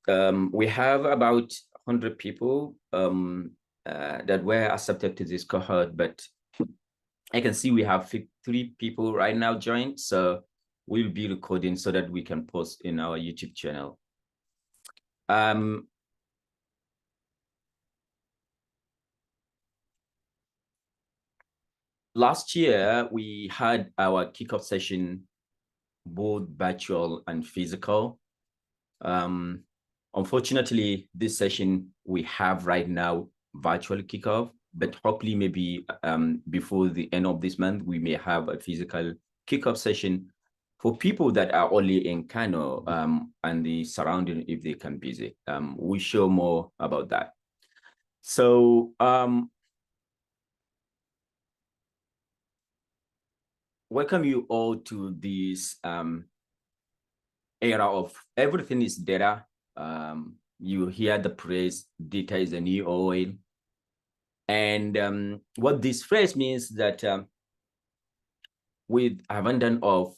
We have about 100 people that were accepted to this cohort, but I can see we have 3 people right now joined. So we'll be recording so that we can post in our YouTube channel. Last year, we had our kickoff session, both virtual and physical. Unfortunately, this session we have right now, virtual kickoff, but hopefully maybe before the end of this month, we may have a physical kickoff session for people that are only in Kano and the surrounding if they can visit. We'll show more about that. So welcome you all to this era of everything is data. You hear the phrase, data is the new oil. And what this phrase means that with abundance of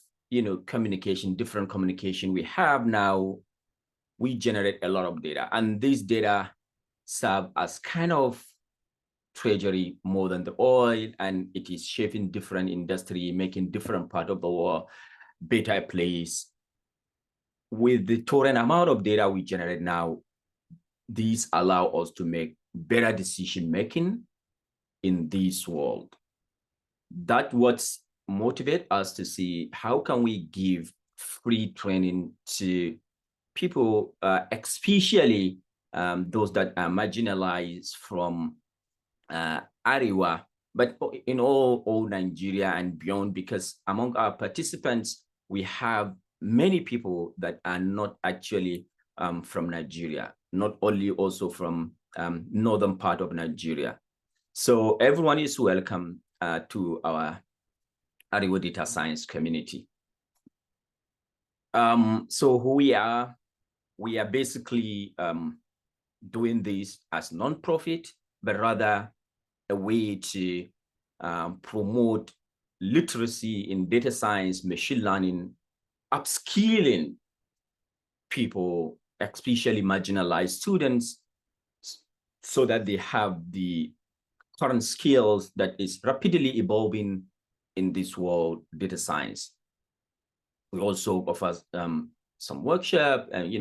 communication, different communication we have now, we generate a lot of data, and this data serve as kind of treasury more than the oil, and it is shaping different industry, making different part of the world better place. With the torrent amount of data we generate now, these allow us to make better decision making in this world. That's what motivates us to see how can we give free training to people, especially those that are marginalized from Arewa, but in all Nigeria and beyond, because among our participants, we have many people that are not actually from Nigeria, not only also from northern part of Nigeria. So everyone is welcome to our Arewa Data Science community. So who we are basically doing this as non-profit, but rather a way to promote literacy in data science, machine learning, upskilling people, especially marginalized students, so that they have the current skills that is rapidly evolving in this world, data science. We also offer some workshop and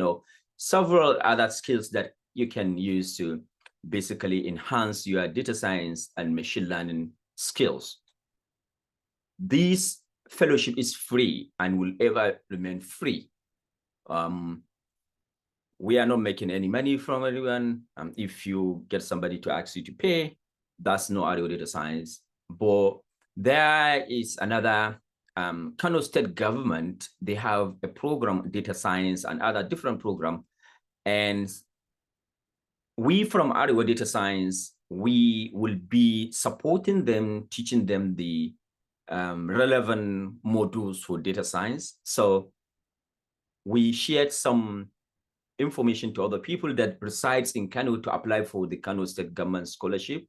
several other skills that you can use to basically enhance your data science and machine learning skills. This fellowship is free and will ever remain free. We are not making any money from anyone. If you get somebody to ask you to pay, that's no Arewa Data Science. But there is another Kano State government. They have a program, data science and other different program. And we from Arewa Data Science, we will be supporting them, teaching them the relevant modules for data science. So we shared some information to other people that resides in Kano to apply for the Kano State government scholarship.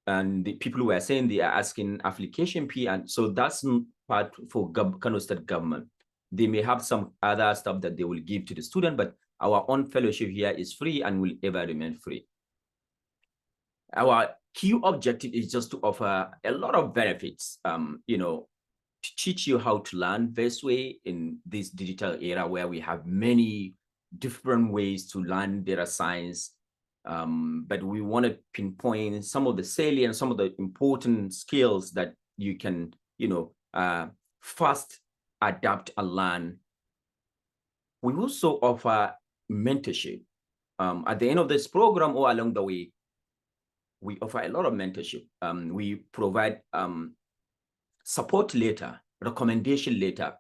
And the people were saying they are asking application fee. And so that's part for Kano State government. They may have some other stuff that they will give to the student, but our own fellowship here is free and will ever remain free. Our key objective is just to offer a lot of benefits, to teach you how to learn best way in this digital era where we have many different ways to learn data science. But we want to pinpoint some of the salient, some of the important skills that you can, fast adapt and learn. We also offer mentorship. At the end of this program or along the way, we offer a lot of mentorship. We provide support letter, recommendation letter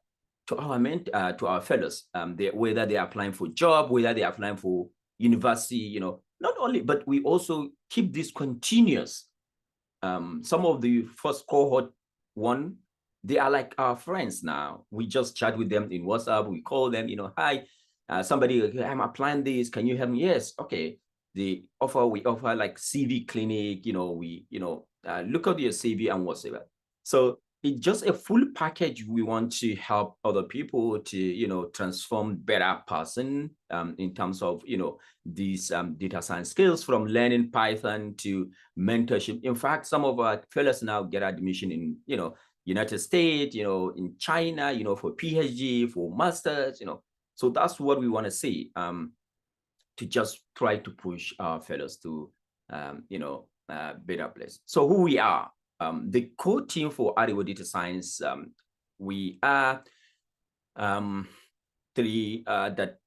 to our fellows, whether they are applying for job, whether they are applying for university, not only, but we also keep this continuous. Some of the first cohort 1, they are like our friends now. We just chat with them in WhatsApp. We call them, hi, somebody, I'm applying this. Can you help me? Yes. Okay. We offer like CV clinic, we, look at your CV and whatever. So it's just a full package. We want to help other people to, transform better person in terms of, these data science skills, from learning Python to mentorship. In fact, some of our fellows now get admission in, United States, in China, for PhD, for masters, So that's what we want to see, to just try to push our fellows to, better place. So who we are. The core team for Arewa Data Science, we are three that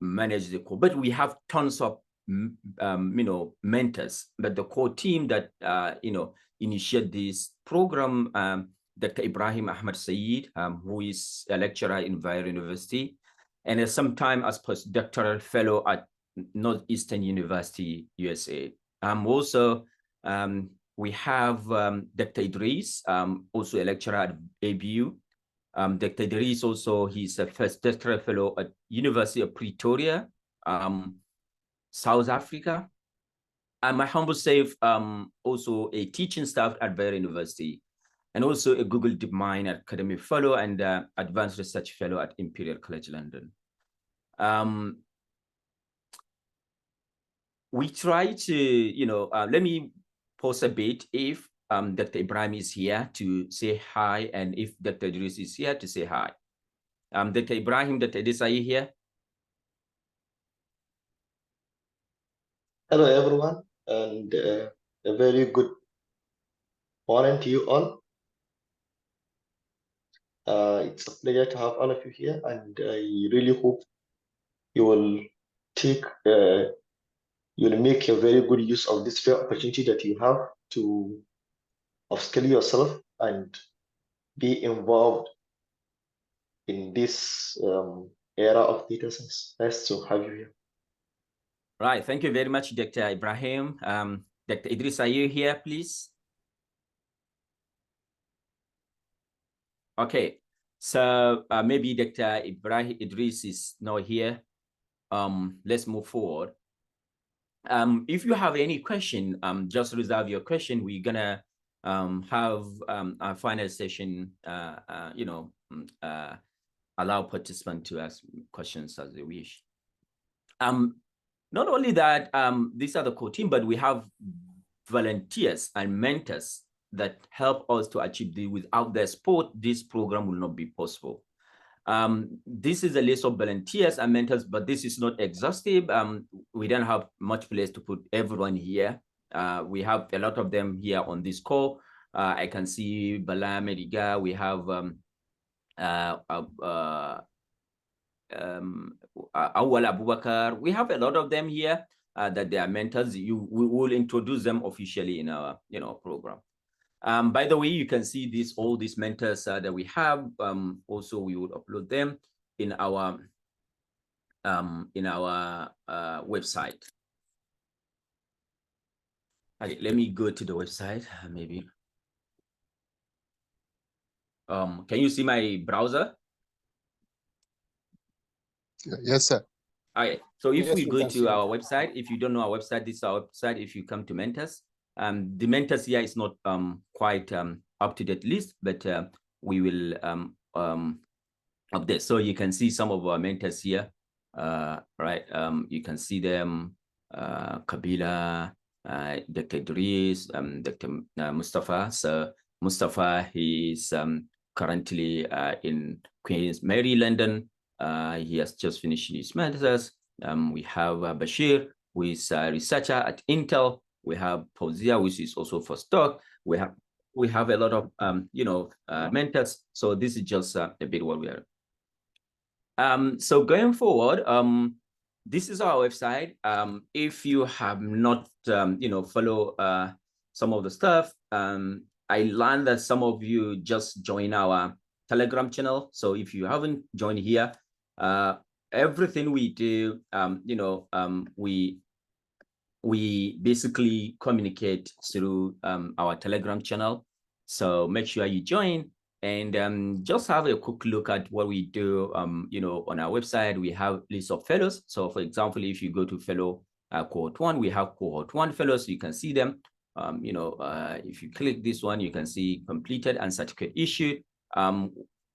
manage the core, but we have tons of mentors. But the core team that initiate this program, Dr. Ibrahim Ahmad Saeed, who is a lecturer in Vire University, and sometime as postdoctoral fellow at Northeastern University, USA. Also, we have Dr. Idris, also a lecturer at ABU. Dr. Idris also, he's a first doctoral fellow at University of Pretoria, South Africa. And my humble self, also a teaching staff at Vire University, and also a Google DeepMind Academy Fellow and Advanced Research Fellow at Imperial College London. We try to, let me pause a bit if Dr. Ibrahim is here to say hi, and if Dr. Idris is here to say hi. Dr. Ibrahim, Dr. Idris, are you here? Hello, everyone, and a very good morning to you all. It's a pleasure to have all of you here, and I really hope you will you'll make a very good use of this rare opportunity that you have to upskill yourself and be involved in this era of data science. Nice to have you here. Right, thank you very much, Dr. Ibrahim. Dr. Idris, are you here, please? Okay, so maybe Dr. Ibrahim Idris is not here. Let's move forward. If you have any question, just reserve your question. We're gonna have our final session, allow participants to ask questions as they wish. Not only that, these are the core team, but we have volunteers and mentors that help us to achieve this. Without their support, this program will not be possible. This is a list of volunteers and mentors, but this is not exhaustive. We don't have much place to put everyone here. We have a lot of them here on this call. I can see Bala Mediga. We have Awal Abubakar. We have a lot of them here that they are mentors. We will introduce them officially in our program. By the way, you can see all these mentors that we have. Also, we would upload them in our website. Okay, let me go to the website maybe. Can you see my browser? Yes, sir. Okay, so if we go to our website, if you don't know our website, this is our website. If you come to mentors, the mentors here is not quite up-to-date list, but we will update. So you can see some of our mentors here, right? You can see them, Kabila, Dr. Idris, Dr. Mustafa. So Mustafa, he is currently in Queens, Mary, London. He has just finished his masters. We have Bashir, who is a researcher at Intel. We have Pauzia, which is also for stock. We have a lot of mentors. So this is just a bit what we are. So going forward, this is our website. If you have not follow some of the stuff, I learned that some of you just joined our Telegram channel. So if you haven't joined here, everything we do, we basically communicate through our Telegram channel. So make sure you join and just have a quick look at what we do. On our website, we have lists of fellows. So for example, if you go to fellow Cohort 1, we have Cohort 1 fellows. You can see them. if you click this one, you can see completed and certificate issued.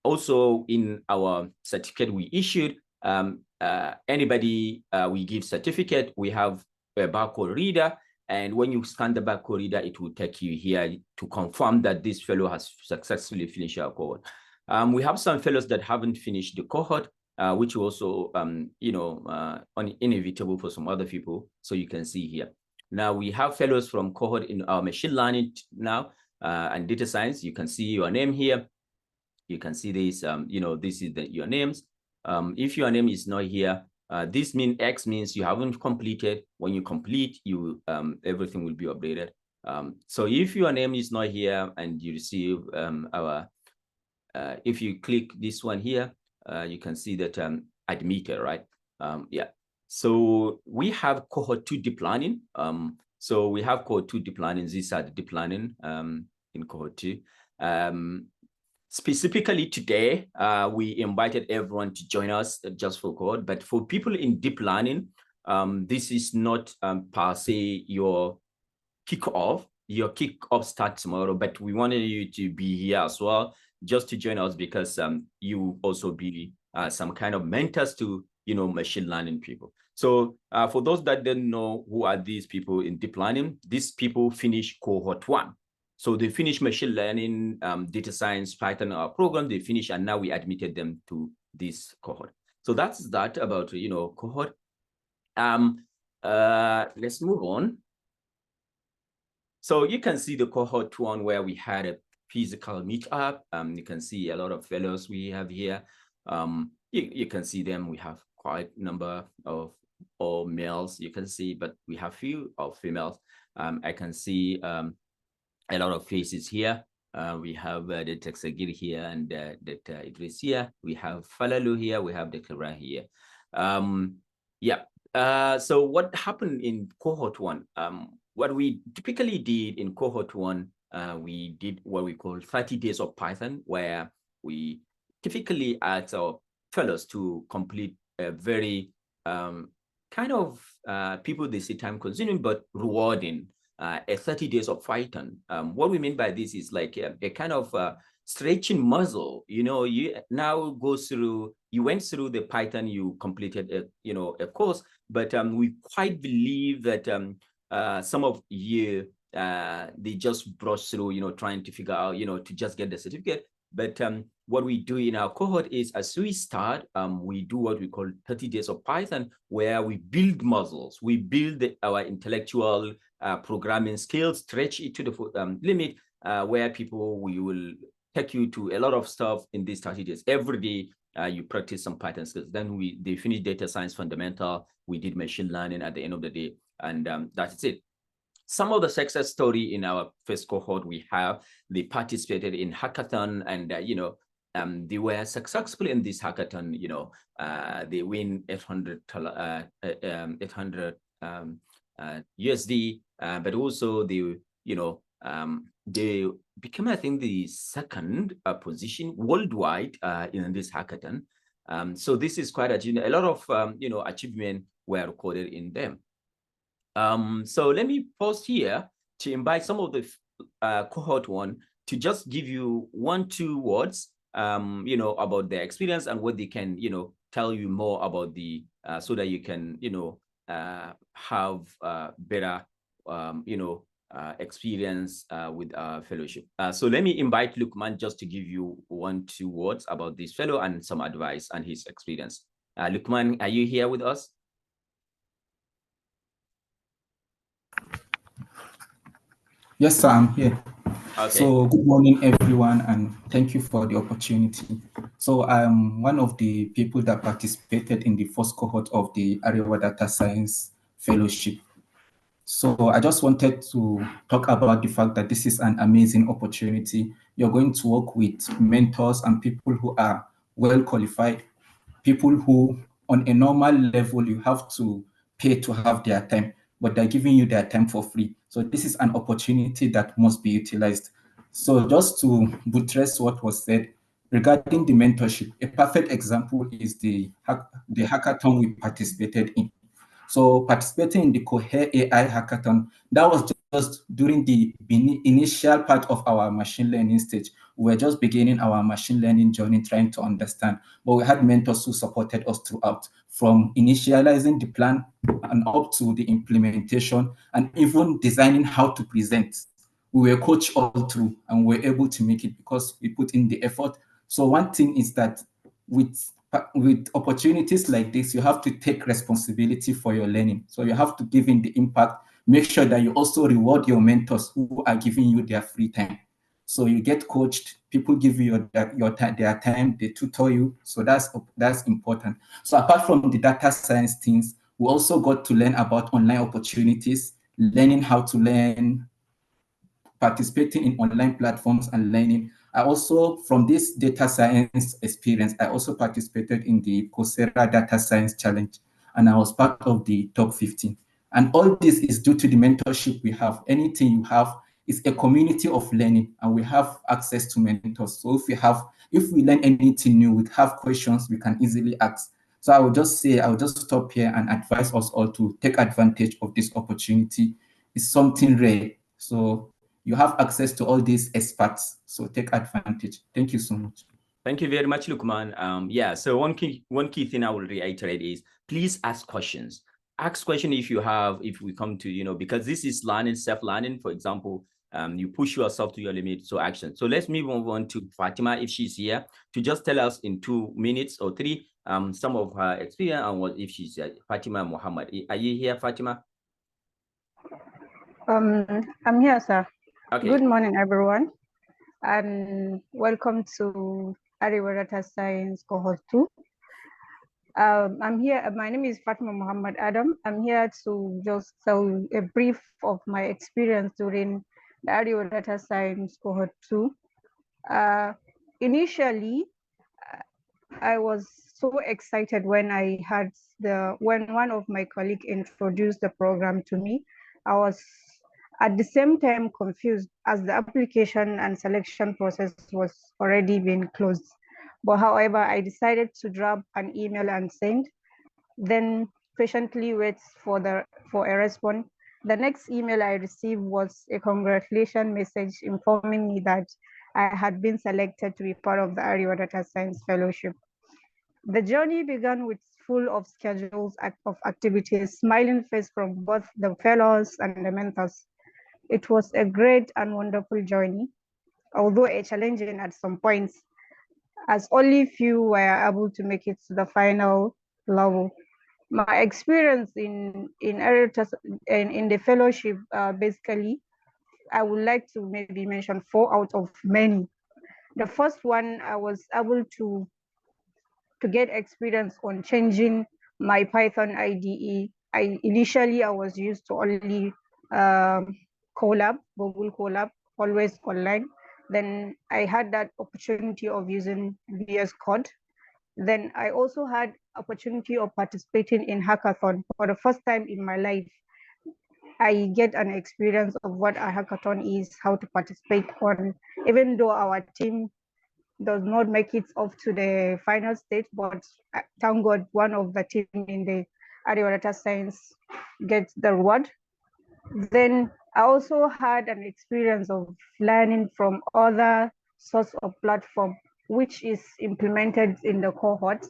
Also in our certificate we issued, anybody we give certificate, we have a barcode reader. And when you scan the barcode reader, it will take you here to confirm that this fellow has successfully finished our cohort. We have some fellows that haven't finished the cohort, which also, inevitable for some other people. So you can see here. Now we have fellows from cohort in our machine learning now and data science. You can see your name here. You can see this, this is your names. If your name is not here, this means X means you haven't completed. When you complete, you everything will be updated. So if your name is not here and you receive if you click this one here, you can see that admitted, right? Yeah. So we have cohort 2 deep learning. So we have cohort 2 deep learning. These are the deep learning in cohort 2. Specifically today, we invited everyone to join us just for cohort. But for people in deep learning, this is not per se your kickoff. Your kickoff starts tomorrow, but we wanted you to be here as well, just to join us because you also be some kind of mentors to machine learning people. So for those that don't know who are these people in deep learning, these people finish cohort 1. So they finish machine learning, data science, Python program, they finish, and now we admitted them to this cohort. So that's that about cohort. Let's move on. So you can see the cohort 1 where we had a physical meetup. You can see a lot of fellows we have here. You can see them. We have quite a number of all males, you can see, but we have few of females. I can see a lot of faces here. We have the Texagir here and that Idris here. We have Falalu here. We have the Kara here. So what happened in cohort 1? What we typically did in cohort 1, we did what we call 30 days of Python, where we typically ask our fellows to complete a very people they say time consuming but rewarding a 30 days of Python. What we mean by this is like a kind of stretching muscle. You now go through, you went through the Python, you completed a course, but we quite believe that some of you they just brush through, trying to figure out, to just get the certificate. But what we do in our cohort is, as we start, we do what we call 30 days of Python, where we build muscles, we build our intellectual programming skills, stretch it to the limit, where we will take you to a lot of stuff in these 30 days. Every day, you practice some Python skills. Then they finish data science fundamental. We did machine learning at the end of the day, and that's it. Some of the success story in our first cohort we have, they participated in hackathon, and they were successful in this hackathon. They win 800 USD, but also they became, I think, the second position worldwide in this hackathon. So this is quite a lot of achievement were recorded in them. So let me pause here to invite some of the cohort 1 to just give you 1-2 words, about their experience and what they can, tell you more about the, so that you can, have better, experience with fellowship. So let me invite Lukman just to give you 1-2 words about this fellow and some advice and his experience. Lukman, are you here with us? Yes, sir, I'm here. Okay. So good morning, everyone, and thank you for the opportunity. So I'm one of the people that participated in the first cohort of the ArewaDS Science Fellowship. So I just wanted to talk about the fact that this is an amazing opportunity. You're going to work with mentors and people who are well qualified, people who on a normal level you have to pay to have their time, but they're giving you their time for free. So this is an opportunity that must be utilized. So just to buttress what was said regarding the mentorship, a perfect example is the hackathon we participated in. So participating in the Cohort AI hackathon, that was just during the initial part of our machine learning stage. We were just beginning our machine learning journey, trying to understand, but we had mentors who supported us throughout, from initializing the plan and up to the implementation, and even designing how to present. We were coached all through, and we were able to make it because we put in the effort. So one thing is that with opportunities like this, you have to take responsibility for your learning. So you have to give in the impact, make sure that you also reward your mentors who are giving you their free time. So you get coached, people give you their time, they tutor you. So that's important. So apart from the data science things, we also got to learn about online opportunities, learning how to learn, participating in online platforms and learning. I also, from this data science experience, I also participated in the Coursera Data Science Challenge, and I was part of the top 15. And all this is due to the mentorship we have. Anything you have is a community of learning, and we have access to mentors. So if we learn anything new, we have questions we can easily ask. So I would just stop here and advise us all to take advantage of this opportunity. It's something rare. So you have access to all these experts, so take advantage. Thank you so much. Thank you very much, Lukman. Yeah, so one key thing I will reiterate is please ask questions. Ask questions if we come to, because this is learning, self-learning. For example, you push yourself to your limit, so action. So let's move on to Fatima, if she's here, to just tell us in 2 minutes or 3 some of her experience and what if she's Fatima Muhammad. Are you here, Fatima? I'm here, sir. Okay. Good morning, everyone, and welcome to ArewaDS Cohort 2. I'm here. My name is Fatima Muhammad Adam. I'm here to just tell you a brief of my experience during the ArewaDS Cohort 2. Initially, I was so excited when when one of my colleagues introduced the program to me. I was at the same time confused as the application and selection process was already being closed. But however, I decided to drop an email and send, then patiently wait for a response. The next email I received was a congratulation message informing me that I had been selected to be part of the ArewaDS Fellowship. The journey began with full of schedules of activities, smiling face from both the fellows and the mentors. It was a great and wonderful journey, although a challenging at some points, as only few were able to make it to the final level. My experience in the fellowship, basically, I would like to maybe mention 4 out of many. The first one, I was able to get experience on changing my Python IDE. Initially I was used to only Google Colab, always online. Then I had that opportunity of using VS Code. Then I also had opportunity of participating in hackathon for the first time in my life. I get an experience of what a hackathon is, how to participate on, even though our team does not make it up to the final stage, but thank God one of the team in the ArewaDS gets the reward. Then I also had an experience of learning from other sorts of platform, which is implemented in the cohorts.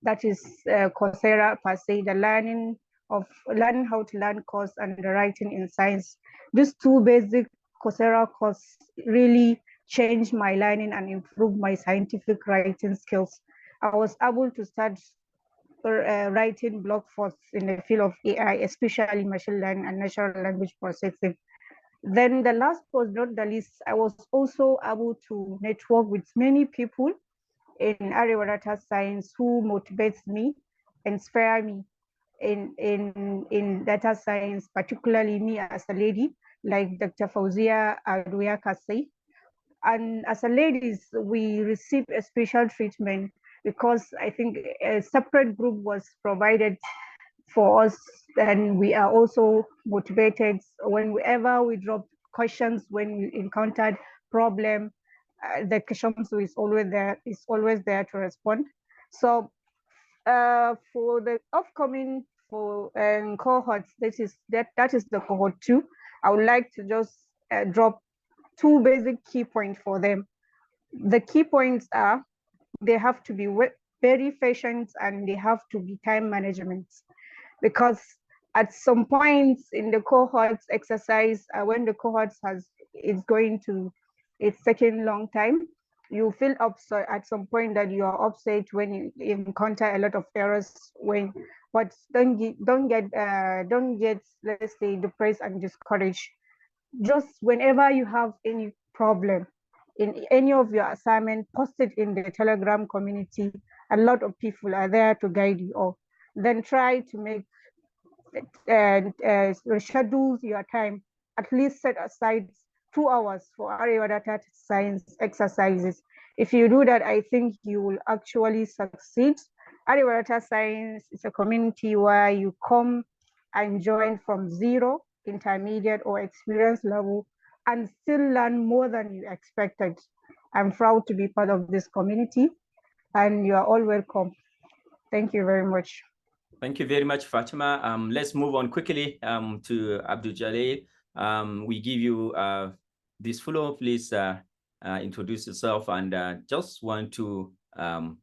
That is Coursera per se, the learning how to learn course and the writing in science. These 2 basic Coursera courses really changed my learning and improved my scientific writing skills. I was able to start writing blog posts in the field of AI, especially machine learning and natural language processing. Then the last but not the least, I was also able to network with many people in ArewaDS who motivates me, inspire me in data science, particularly me as a lady, like Dr. Fauzia Aduya Kasei. And as a ladies, we receive a special treatment because I think a separate group was provided for us, and we are also motivated whenever we drop questions, when we encountered problem, the questions is always there to respond. So for the upcoming for cohorts, that is the cohort 2. I would like to just drop 2 basic key points for them. The key points are they have to be very patient and they have to be time management, because at some points in the cohorts exercise, when the cohorts is going to it's taking long time, you feel upset at some point that you are upset when you encounter a lot of errors, but don't get let's say depressed and discouraged. Just whenever you have any problem in any of your assignment, post it in the Telegram community. A lot of people are there to guide you, or then try to make schedule your time. At least set aside 2 hours for Arewa Data Science exercises. If you do that, I think you will actually succeed. Arewa Data Science is a community where you come and join from zero, intermediate, or experience level, and still learn more than you expected. I'm proud to be part of this community, and you are all welcome. Thank you very much. Thank you very much, Fatima. Let's move on quickly to Abdul Jalil. We give you this floor. Please introduce yourself and just 1, 2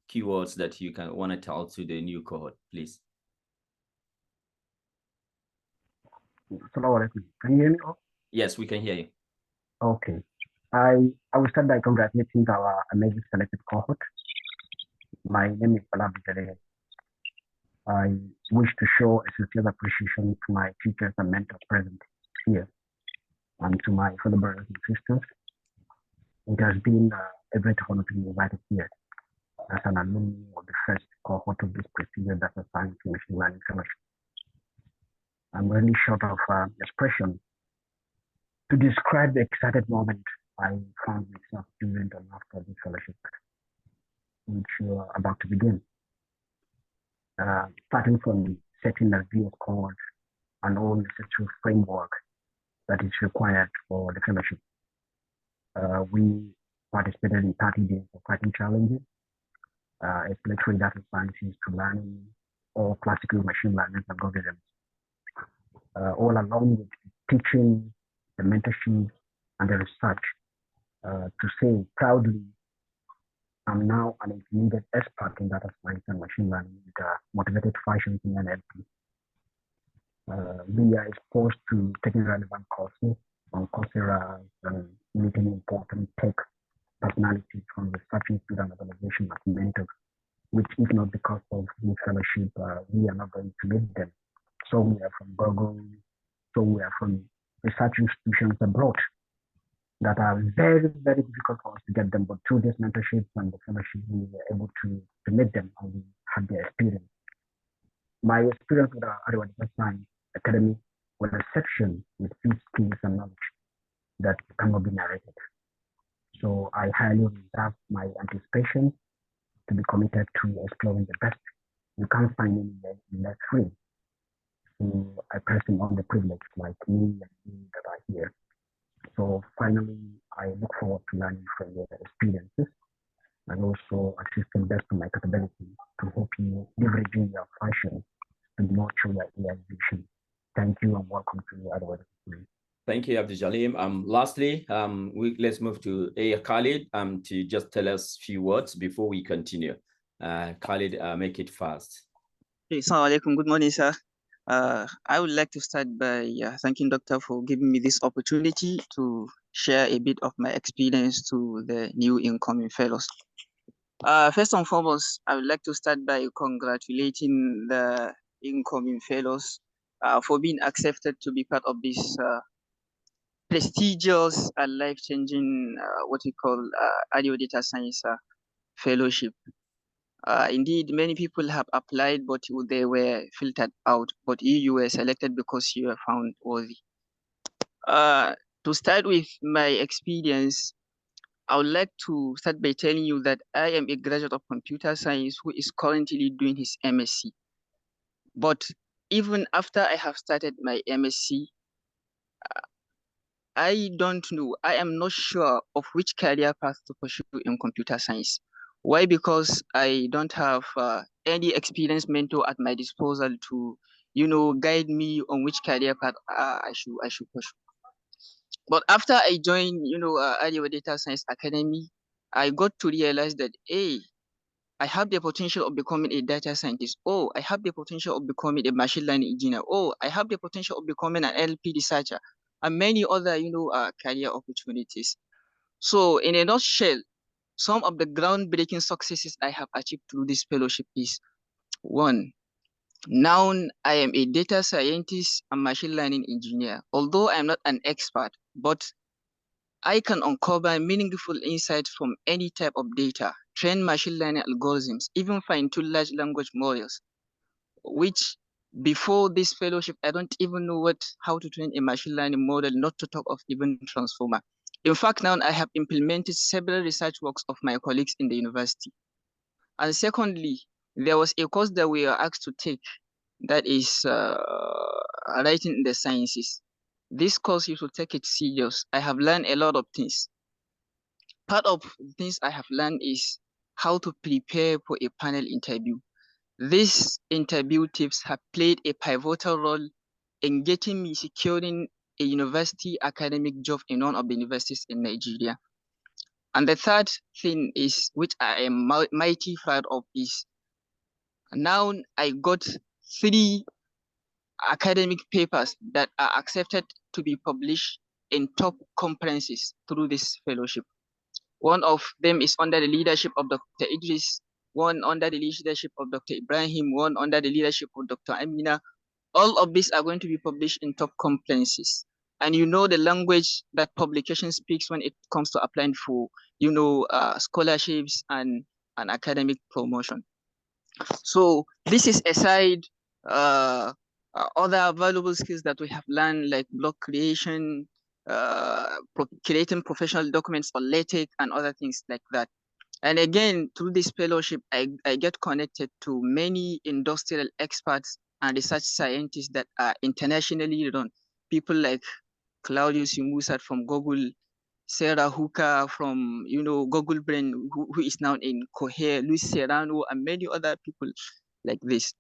keywords that you want to tell to the new cohort, please. Assalamu alaikum. Can you hear me? Yes, we can hear you. Okay. I will start by congratulating our amazing selected cohort. My name is Abdul Jalil. I wish to show a sincere appreciation to my teachers and mentors present here and to my fellow brothers and sisters. It has been a great honor to be invited here as an alumni of the first cohort of this prestigious data science and machine learning fellowship. I'm really short of expression to describe the excited moment I found myself during and after this fellowship, which you are about to begin. Starting from setting the ArewaDS Cohort and all necessary framework that is required for the fellowship. We participated in 30 days of writing challenges, exploratory data sciences to learning all classical machine learning algorithms, all along with teaching, the mentorship, and the research. To say proudly, I'm now an intermediate expert in data science and machine learning with motivated fashion in NLP. We are exposed to taking relevant courses on Coursera and meeting important tech personalities from research institute and organization as mentors, which if not because of the fellowship, we are not going to meet them. So we are from Google, so we are from research institutions abroad that are very, very difficult for us to get them, but through this mentorship and the fellowship, we were able to meet them and we had their experience. My experience with the ArewaDS Science Academy was a section with few skills and knowledge that cannot be narrated. So I highly reserve my anticipation to be committed to exploring the best you can't find anywhere in that free. So I person on the privilege like me and you that are here. So finally, I look forward to learning from their experiences and also assisting best to my capability to help you leveraging your passion to nurture your AI vision. Thank you and welcome to ArewaDS. Thank you, Abdul Jalim. Lastly, let's move to Khalid to just tell us a few words before we continue. Khalid, make it fast. Okay, Assalamu alaikum. Good morning, sir. I would like to start by thanking Doctor for giving me this opportunity to share a bit of my experience to the new incoming fellows. First and foremost, I would like to start by congratulating the incoming fellows for being accepted to be part of this prestigious and life-changing what we call Arewa Data Science Fellowship. Indeed, many people have applied, but they were filtered out. But you were selected because you were found worthy. To start with my experience, I would like to start by telling you that I am a graduate of computer science who is currently doing his MSc. But even after I have started my MSc, I don't know. I am not sure of which career path to pursue in computer science. Why? Because I don't have any experienced mentor at my disposal to guide me on which career path I should pursue. But after I joined, Arewa Data Science Academy, I got to realize that, hey, I have the potential of becoming a data scientist. Oh, I have the potential of becoming a machine learning engineer. Oh, I have the potential of becoming an NLP researcher, and many other, career opportunities. So, in a nutshell, some of the groundbreaking successes I have achieved through this fellowship is: one, now I am a data scientist and machine learning engineer. Although I am not an expert, but I can uncover meaningful insights from any type of data, train machine learning algorithms, even fine-tune large language models, which before this fellowship, I don't even know how to train a machine learning model, not to talk of even transformer. In fact, now I have implemented several research works of my colleagues in the university. And secondly, there was a course that we were asked to take, that is writing in the sciences. This course, you should take it serious. I have learned a lot of things. Part of the things I have learned is how to prepare for a panel interview. These interview tips have played a pivotal role in getting me securing a university academic job in one of the universities in Nigeria. And the third thing is, which I am mighty proud of, is now I got 3 academic papers that are accepted to be published in top conferences through this fellowship. One of them is under the leadership of Dr. Idris, one under the leadership of Dr. Ibrahim, one under the leadership of Dr. Amina. All of these are going to be published in top conferences. And the language that publication speaks when it comes to applying for, scholarships and academic promotion. So this is aside other valuable skills that we have learned, like blog creation, creating professional documents for LaTeX and other things like that. And again, through this fellowship, I get connected to many industrial experts and research scientists that are internationally run. People like Claudius Musat from Google, Sarah Hooker from Google Brain, who is now in Cohort, Luis Serrano, and many other people like this.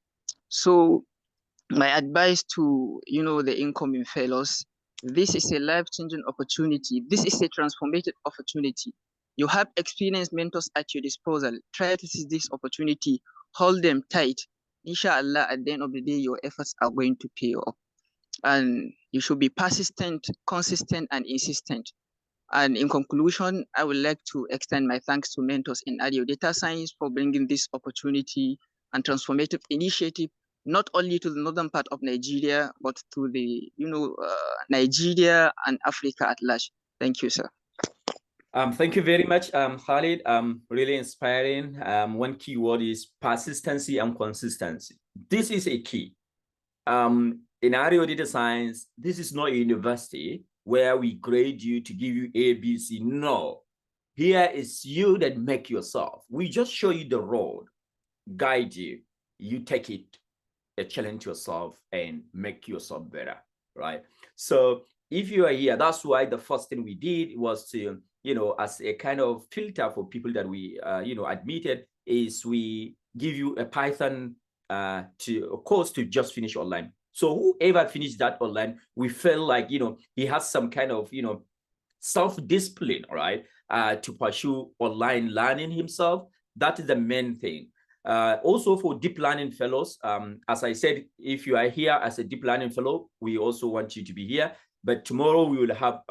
So my advice to the incoming fellows: this is a life-changing opportunity. This is a transformative opportunity. You have experienced mentors at your disposal. Try to seize this opportunity. Hold them tight. Inshallah, at the end of the day, your efforts are going to pay off. And you should be persistent, consistent, and insistent. And in conclusion, I would like to extend my thanks to mentors in Arewa Data Science for bringing this opportunity and transformative initiative, not only to the northern part of Nigeria, but to the, Nigeria and Africa at large. Thank you, sir. Thank you very much, Khalid. Really inspiring. One key word is persistency and consistency. This is a key. In Arewa Data Science, this is not a university where we grade you to give you A, B, C. No. Here is you that make yourself. We just show you the road, guide you. You take it, challenge yourself, and make yourself better, right? So if you are here, that's why the first thing we did was to, as a kind of filter for people that we, admitted, is we give you a Python course to just finish online. So whoever finished that online, we felt like, he has some kind of, self-discipline, right, to pursue online learning himself. That is the main thing. Also for deep learning fellows, as I said, if you are here as a deep learning fellow, we also want you to be here. But tomorrow we will have,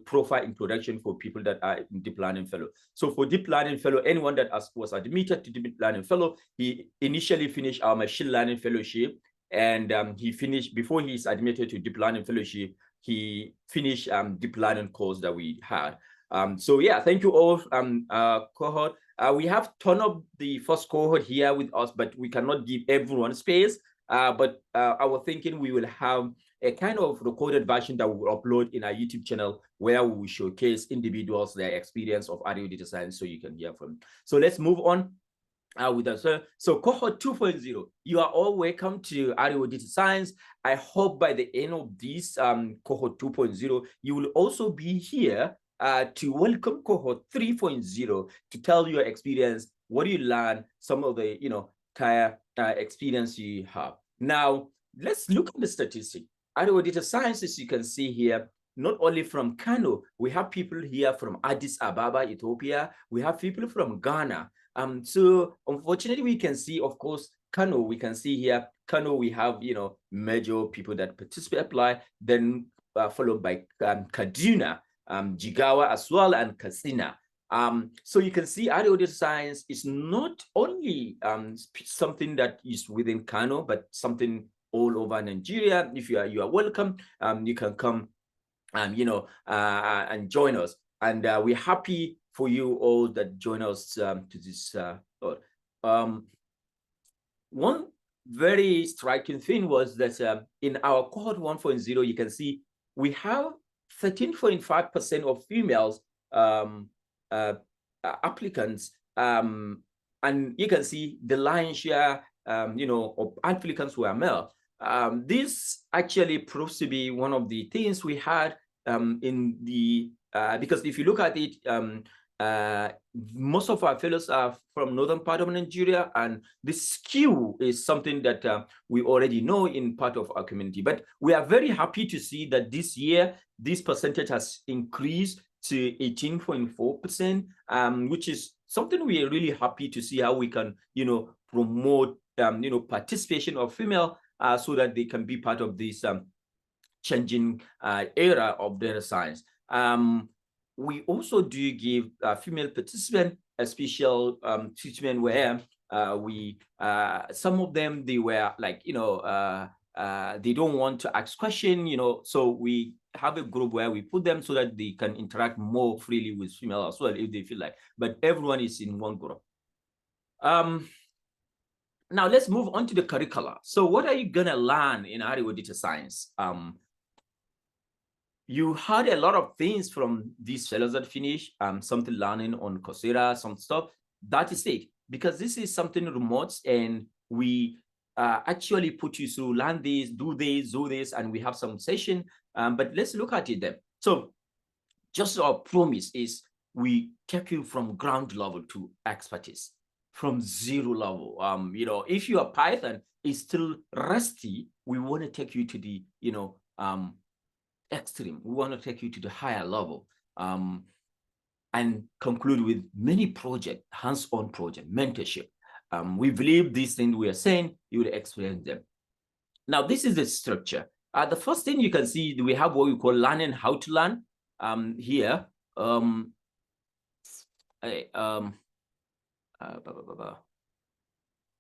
profile introduction for people that are deep learning fellow. So for deep learning fellow, anyone that was admitted to deep learning fellow, he initially finished our machine learning fellowship, and he finished, before he's admitted to deep learning fellowship, he finished deep learning course that we had. So yeah, thank you all, cohort. We have turned up the first cohort here with us, but we cannot give everyone space. But our thinking, we will have a kind of recorded version that we will upload in our YouTube channel, where we will showcase individuals, their experience of Arewa Data Science, so you can hear from them. So let's move on with us. So Cohort 2.0, you are all welcome to Arewa Data Science. I hope by the end of this Cohort 2.0, you will also be here to welcome Cohort 3.0 to tell your experience, what you learn, some of the experience you have. Now, let's look at the statistic. Arewa Data Science, as you can see here, not only from Kano, we have people here from Addis Ababa, Ethiopia. We have people from Ghana. So unfortunately, we can see, of course, Kano, we can see here, Kano, we have, major people that participate, apply, then followed by Kaduna, Jigawa as well, and Katsina. So you can see Arewa Data Science is not only something that is within Kano, but something all over Nigeria. If you are welcome, you can come and join us. And we're happy for you all that join us to this. One very striking thing was that in our cohort 1.0, you can see we have 13.5% of females applicants, and you can see the lion's share, of applicants were male. This actually proves to be one of the things we had in the because if you look at it, most of our fellows are from northern part of Nigeria, and this skew is something that we already know in part of our community. But we are very happy to see that this year this percentage has increased to 18.4%, which is something we are really happy to see how we can, promote, participation of female so that they can be part of this changing era of data science. We also do give female participants a special treatment where some of them, they were like, they don't want to ask questions, so we have a group where we put them so that they can interact more freely with female as well if they feel like, but everyone is in one group. Now let's move on to the curricula. So what are you gonna learn in Arewa Data Science? You heard a lot of things from these fellows that finished, something learning on Coursera, some stuff. That is it, because this is something remote, and we actually put you through learn this, do this, and we have some session. But let's look at it then. So just our promise is we take you from ground level to expertise, from zero level. If your Python is still rusty, we want to take you to the, extreme. We want to take you to the higher level, and conclude with many project, hands-on project, mentorship. We believe these things we are saying, you will experience them. Now, this is the structure. The first thing you can see, we have what we call learning how to learn here.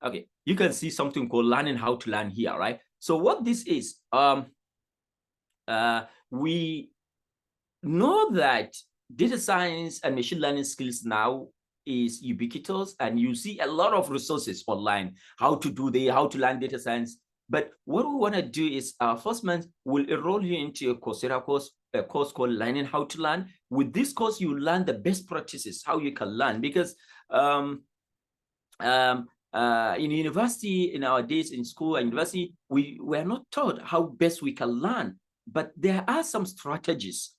Okay, you can see something called learning how to learn here, right? So what this is, we know that data science and machine learning skills now is ubiquitous, and you see a lot of resources online, how to do how to learn data science. But what we want to do is first month we'll enroll you into a Coursera course, a course called Learning How to Learn. With this course, you learn the best practices, how you can learn, because in university, in our days in school and university, we were not taught how best we can learn. But there are some strategies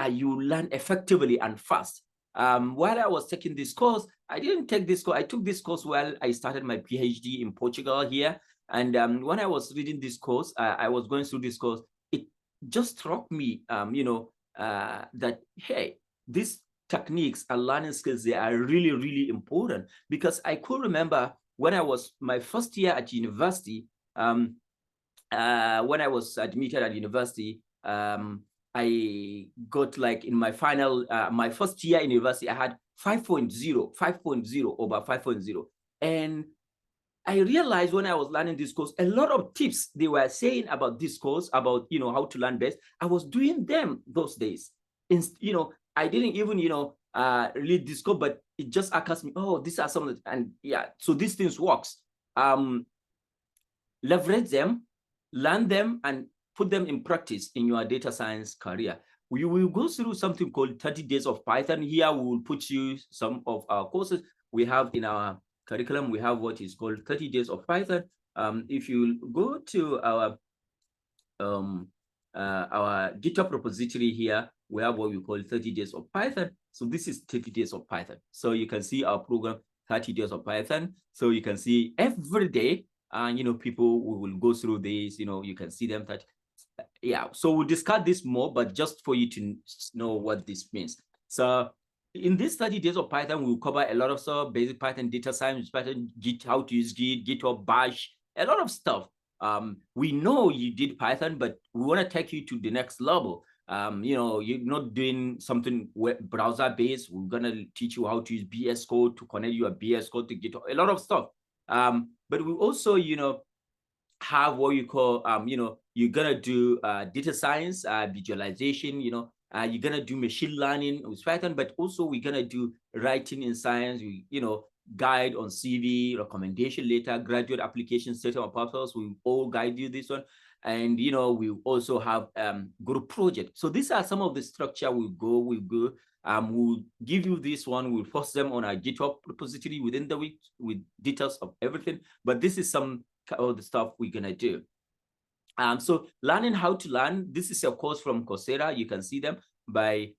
you learn effectively and fast. While I was taking this course, I didn't take this course. I took this course while I started my PhD in Portugal here. And when I was reading this course, I was going through this course, it just struck me, that, hey, these techniques and learning skills, they are really, really important. Because I could remember when I was my first year at university, when I was admitted at university, I got like in my final, my first year in university, I had 5.0 over 5.0. And I realized when I was learning this course, a lot of tips they were saying about this course, about, how to learn best, I was doing them those days. I didn't even, really discover, but it just occurs to me, oh, these are some of the, and yeah, so these things works. Leverage them, learn them, and put them in practice in your data science career. We will go through something called 30 days of Python. Here, we will put you some of our courses we have in our curriculum. We have what is called 30 days of Python. If you go to our GitHub repository here, we have what we call 30 days of Python. So this is 30 days of Python. So you can see our program, 30 days of Python. So you can see every day, and people will go through this. You can see them that. Yeah, so we'll discuss this more, but just for you to know what this means. So in these 30 days of Python, we'll cover a lot of stuff: basic Python, data science, Python, Git, how to use Git, GitHub, Bash, a lot of stuff. We know you did Python, but we want to take you to the next level. You're not doing something browser based. We're gonna teach you how to use VS Code to connect your VS Code to GitHub, a lot of stuff. But we also, have what you call, you're gonna do data science, visualization, you're gonna do machine learning with Python, but also we're gonna do writing in science, guide on CV, recommendation letter, graduate application, statement of purpose. We all guide you this one. And, we also have group project. So these are some of the structure we'll go. We'll give you this one. We'll post them on our GitHub repository within the week with details of everything. But this is some of the stuff we're going to do. So learning how to learn. This is a course from Coursera. You can see them by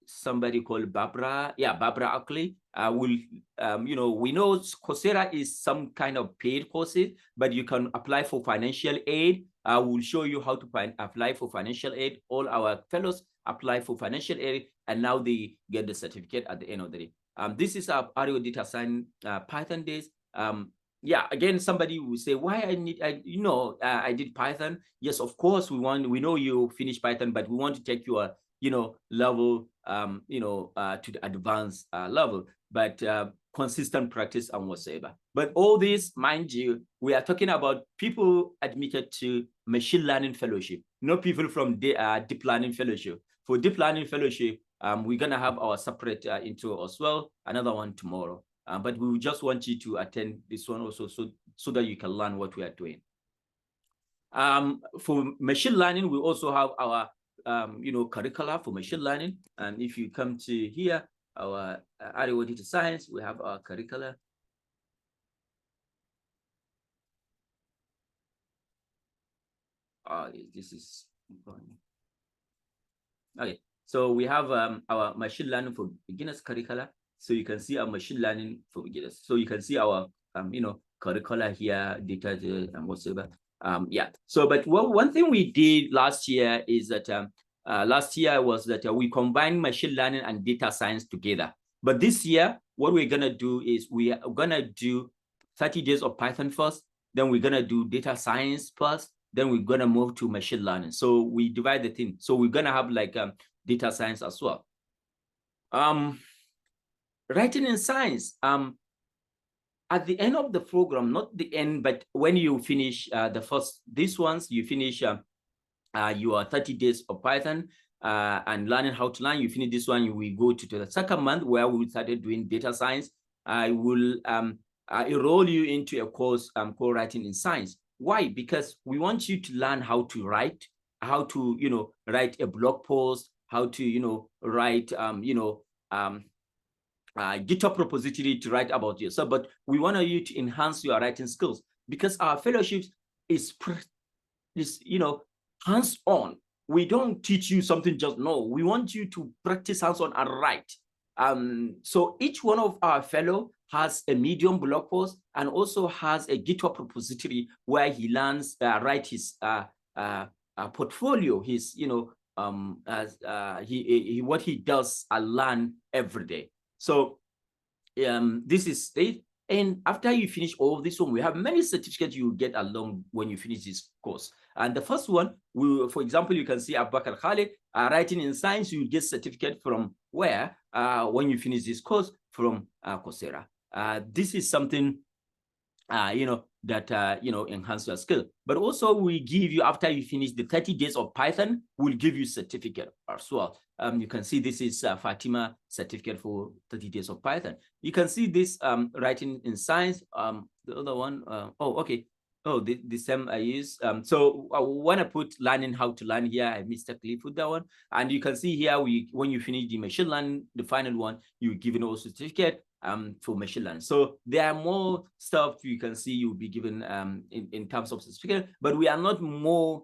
somebody called Barbara. Yeah, Barbara Ackley. We know Coursera is some kind of paid courses, but you can apply for financial aid. We'll show you how to apply for financial aid. All our fellows apply for financial aid, and now they get the certificate at the end of the day. This is our Arewa Data Science Python days. Yeah, again, somebody will say, why I did Python. Yes, of course, we know you finished Python, but we want to take your level to the advanced level, but consistent practice and whatsoever. But all this, mind you, we are talking about people admitted to machine learning fellowship, not people from the deep learning fellowship. For deep learning fellowship, we're gonna have our separate intro as well, another one tomorrow. But we just want you to attend this one also, so that you can learn what we are doing. For machine learning, we also have our curricula for machine learning. And if you come to here, our Arewa Data Science, we have our curricula. This is okay. So we have our machine learning for beginners curricula. So you can see our machine learning for beginners. So you can see our curricula here, data and whatsoever. Yeah. So, but one thing we did last year is that we combined machine learning and data science together. But this year, what we're gonna do is we are gonna do 30 days of Python first, then we're gonna do data science first, then we're gonna move to machine learning. So we divide the thing. So we're gonna have like data science as well. Writing in science. At the end of the program, not the end, but when you finish these ones, you finish your 30 days of Python and learning how to learn. You finish this one, we go to the second month where we started doing data science. I will enroll you into a course called Writing in Science. Why? Because we want you to learn how to write, how to write a blog post, how to write GitHub repository to write about yourself. But we want you to enhance your writing skills, because our fellowships is hands-on. We don't teach you something just no. We want you to practice hands-on and write. So each one of our fellow has a Medium blog post and also has a GitHub repository where he learns write his portfolio, his what he does and learn every day. So this is it. And after you finish all of this one, we have many certificates you get along when you finish this course. And the first one, for example, you can see Abubakar Khalid, Writing in Science, you get certificate from where? When you finish this course, from Coursera. This is something, that, enhance your skill. But also we give you, after you finish the 30 days of Python, we'll give you certificate as well. You can see this is Fatima certificate for 30 days of Python. You can see this Writing in Science. The other one, the same I use. So I want to put learning how to learn here. I mistakenly put that one. And you can see here, when you finish the machine learning, the final one, you're given also certificate for machine learning. So there are more stuff you can see you'll be given in terms of certificate, but we are not more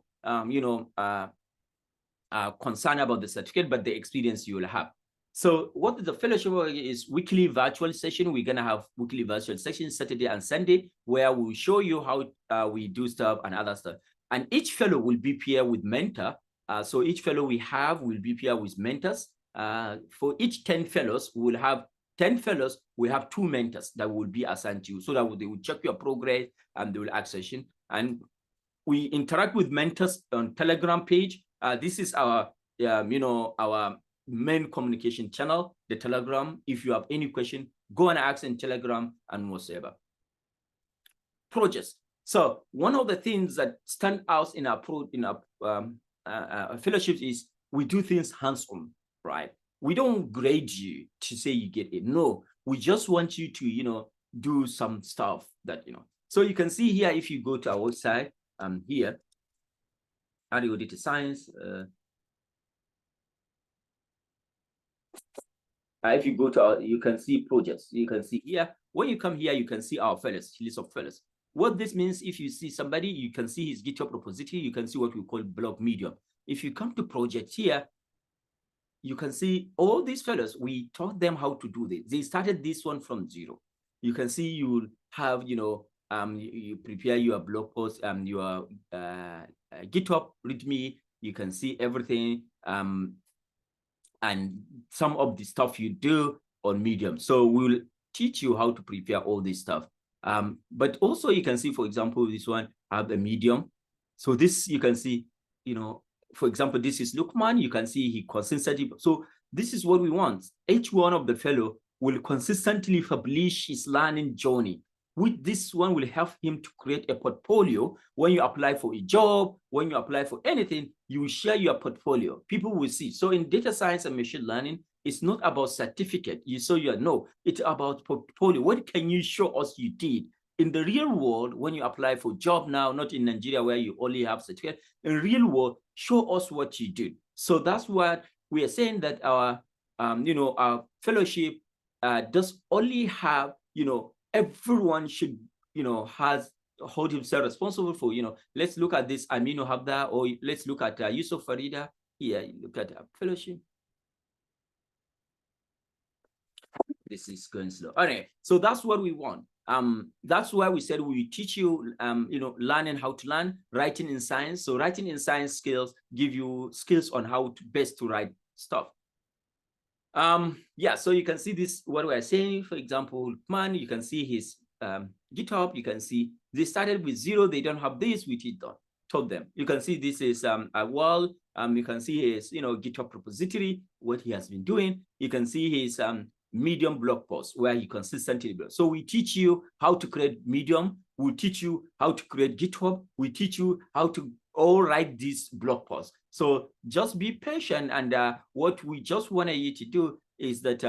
concerned about the certificate, but the experience you will have. So what the fellowship is weekly virtual session. We're gonna have weekly virtual sessions Saturday and Sunday, where we'll show you how we do stuff and other stuff. And each fellow will be paired with mentor. So each fellow we have will be paired with mentors. For each 10 fellows, we will have 10 fellows. We have 2 mentors that will be assigned to you, so that they will check your progress and they will ask session. And we interact with mentors on Telegram page. This is our, our main communication channel, the Telegram. If you have any question, go and ask in Telegram and whatever. Projects. So one of the things that stand out in our fellowships is we do things hands-on, right? We don't grade you to say you get it. No, we just want you to, do some stuff that, So you can see here, if you go to our website, here, ArewaDS Science. If you go to you can see projects. You can see here. When you come here, you can see our fellows, list of fellows. What this means, if you see somebody, you can see his GitHub repository. You can see what we call blog medium. If you come to project here, you can see all these fellows. We taught them how to do this. They started this one from zero. You can see you will have, you prepare your blog post, your GitHub README. You can see everything, and some of the stuff you do on Medium. So we'll teach you how to prepare all this stuff. But also you can see, for example, this one have a Medium. So this you can see, for example, this is Lukman. You can see he consistently. So this is what we want. Each one of the fellow will consistently publish his learning journey. With this one will help him to create a portfolio. When you apply for a job, when you apply for anything, you will share your portfolio. People will see. So in data science and machine learning, it's not about certificate. It's about portfolio. What can you show us you did? In the real world, when you apply for job now, not in Nigeria where you only have certificate, in real world, show us what you did. So that's what we are saying, that our, our fellowship does only have, everyone should, hold himself responsible for, let's look at this Aminu Habda, or let's look at Yusuf Farida. Here, look at fellowship. This is going slow. All right, so that's what we want. That's why we said we teach you, learning how to learn, writing in science. So writing in science skills give you skills on how to best to write stuff. Yeah, so you can see this, what we're saying. For example, man, you can see his GitHub. You can see they started with 0. They don't have this, which he taught them. You can see this is a wall. You can see his, GitHub repository, what he has been doing. You can see his Medium blog post where he consistently blogs. So we teach you how to create Medium. We teach you how to create GitHub. We teach you how to all write these blog posts. So just be patient, and what we just want you to do is that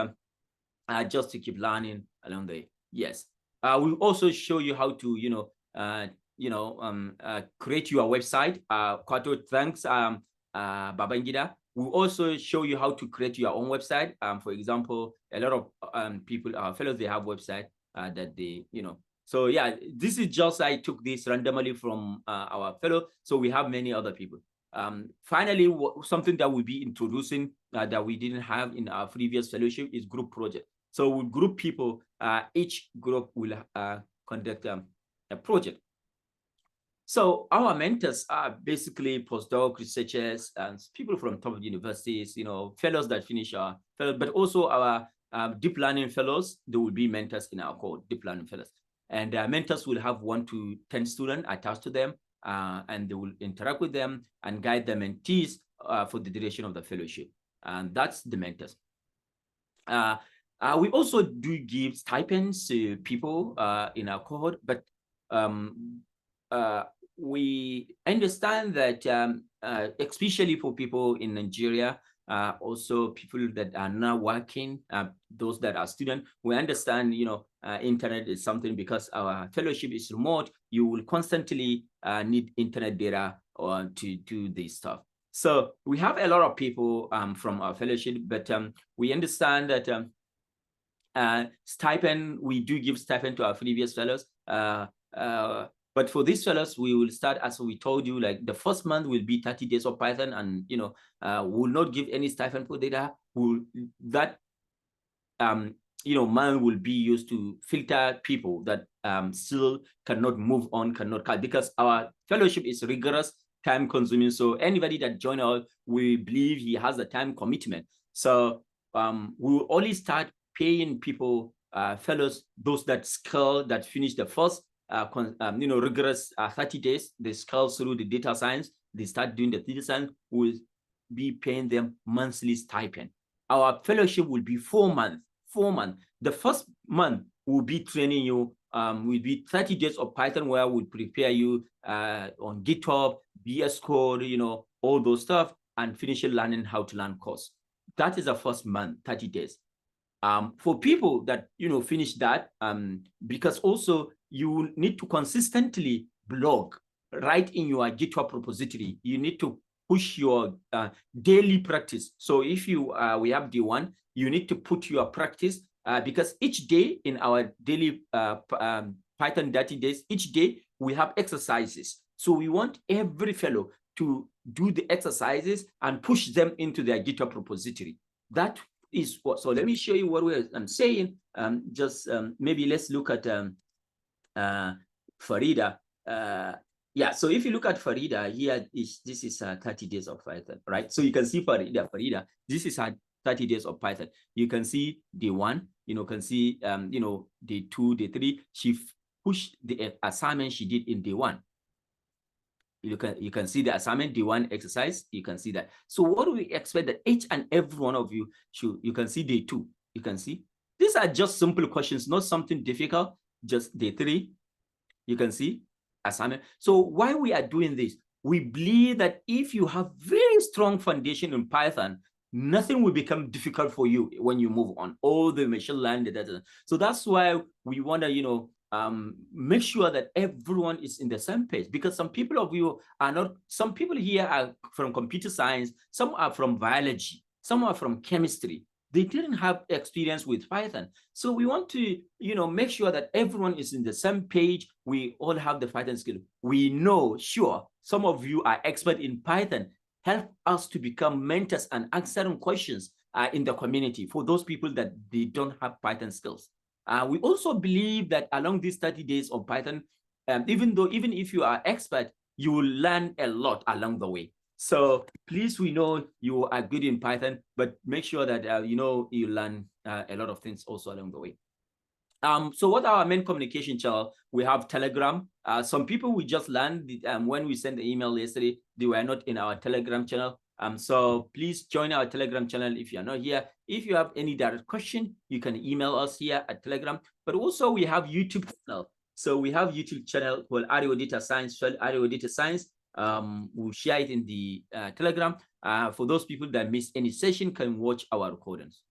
just to keep learning along the way. Yes, we'll also show you how to create your website. Kwato, thanks, Babangida. We'll also show you how to create your own website. For example, a lot of people, our fellows, they have website that they, So yeah, this is just, I took this randomly from our fellow. So we have many other people. Finally, something that we'll be introducing that we didn't have in our previous fellowship is group project. So we'll group people, each group will conduct a project. So our mentors are basically postdoc researchers and people from top universities, fellows that finish our fellows, but also our deep learning fellows. There will be mentors in our cohort, deep learning fellows. And mentors will have 1 to 10 students attached to them, and they will interact with them and guide them and teach for the duration of the fellowship. And that's the mentors. We also do give stipends to people in our cohort, but we understand that especially for people in Nigeria, also people that are not working, those that are students, we understand, internet is something, because our fellowship is remote. You will constantly need internet data to do this stuff. So we have a lot of people from our fellowship, but we understand that stipend, we do give stipend to our previous fellows. But for these fellows, we will start, as we told you, like the first month will be 30 days of Python, and will not give any stipend for data. Month will be used to filter people that still cannot move on, cannot cut, because our fellowship is rigorous, time consuming. So anybody that join us, we believe he has a time commitment. So we will only start paying people, fellows, those that finish the first rigorous 30 days, they scale through the data science, they start doing the data science, we'll be paying them monthly stipend. Our fellowship will be 4 months. 4 months. The first month will be training you, will be 30 days of Python, where we'll prepare you on GitHub, VS Code, all those stuff, and finish learning how to learn course. That is the first month, 30 days. For people that finish that, because also you need to consistently blog, write in your GitHub repository. You need to push your daily practice. So if we have D1, you need to put your practice, because each day in our daily Python 30 days, each day we have exercises. So we want every fellow to do the exercises and push them into their GitHub repository. That is what. So let me show you what I'm saying. Maybe let's look at Farida. Yeah, so if you look at Farida here, this is 30 days of Python, right? So you can see Farida, this is her 30 days of Python. You can see day 1, can see, day 2, day 3. She pushed the assignment she did in day 1. You can see the assignment, day 1 exercise. You can see that. So what do we expect that each and every one of you you can see day 2. You can see these are just simple questions, not something difficult. Just day 3, you can see assignment. So why we are doing this? We believe that if you have very strong foundation in Python, nothing will become difficult for you when you move on. All the machine learning data. So that's why we want to, make sure that everyone is in the same page, because some people of you are not. Some people here are from computer science. Some are from biology. Some are from chemistry. They didn't have experience with Python. So we want to, make sure that everyone is in the same page. We all have the Python skill. We know, sure, some of you are expert in Python. Help us to become mentors and answering questions in the community for those people that they don't have Python skills. We also believe that along these 30 days of Python, even if you are expert, you will learn a lot along the way. So please, we know you are good in Python, but make sure that you learn a lot of things also along the way. So what are our main communication channel? We have Telegram. Some people we just learned when we sent the email yesterday, they were not in our Telegram channel. So please join our Telegram channel if you're not here. If you have any direct question, you can email us here at Telegram. But also we have YouTube channel. So we have YouTube channel called ArewaDS Science, ArewaDS Science. We'll share it in the Telegram. For those people that miss any session, can watch our recordings.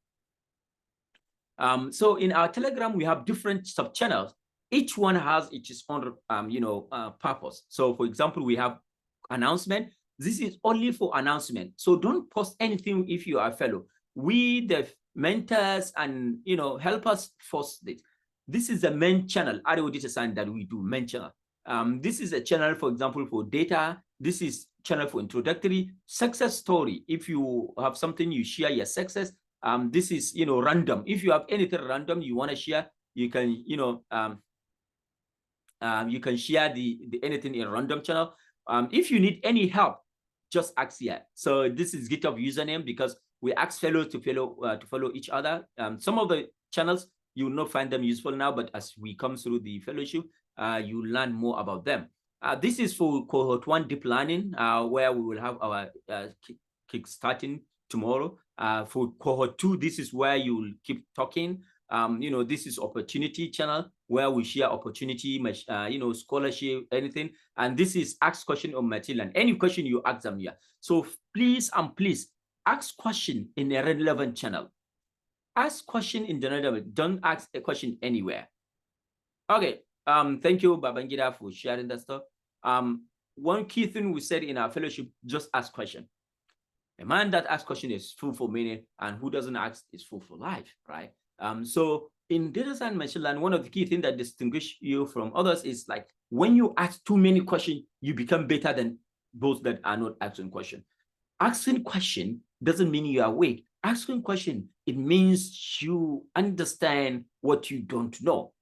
So in our Telegram, we have different sub-channels. Each one has its own, purpose. So for example, we have announcement. This is only for announcement. So don't post anything if you are a fellow. We, the mentors and, help us post this. This is the main channel, ArewaDS Science, that we do, main channel. This is a channel, for example, for data. This is channel for introductory. Success story. If you have something, you share your success. This is, random. If you have anything random you want to share, you can, you can share the anything in random channel. If you need any help, just ask here. So this is GitHub username, because we ask fellows to follow each other. Some of the channels you will not find them useful now, but as we come through the fellowship, you learn more about them. This is for Cohort 1 deep learning, where we will have our kick-starting tomorrow. For Cohort 2, this is where you will keep talking. This is opportunity channel, where we share opportunity, scholarship, anything. And this is ask question on material. Any question you ask them here. So please ask question in a relevant channel. Ask question in the relevant. Don't ask a question anywhere. Okay. Thank you, Babangida, for sharing that stuff. One key thing we said in our fellowship: just ask question. A man that asks question is full for meaning, and who doesn't ask is full for life, right? So in data science and machine learning, one of the key things that distinguish you from others is like when you ask too many questions, you become better than those that are not asking questions. Asking question doesn't mean you are weak. Asking question, it means you understand what you don't know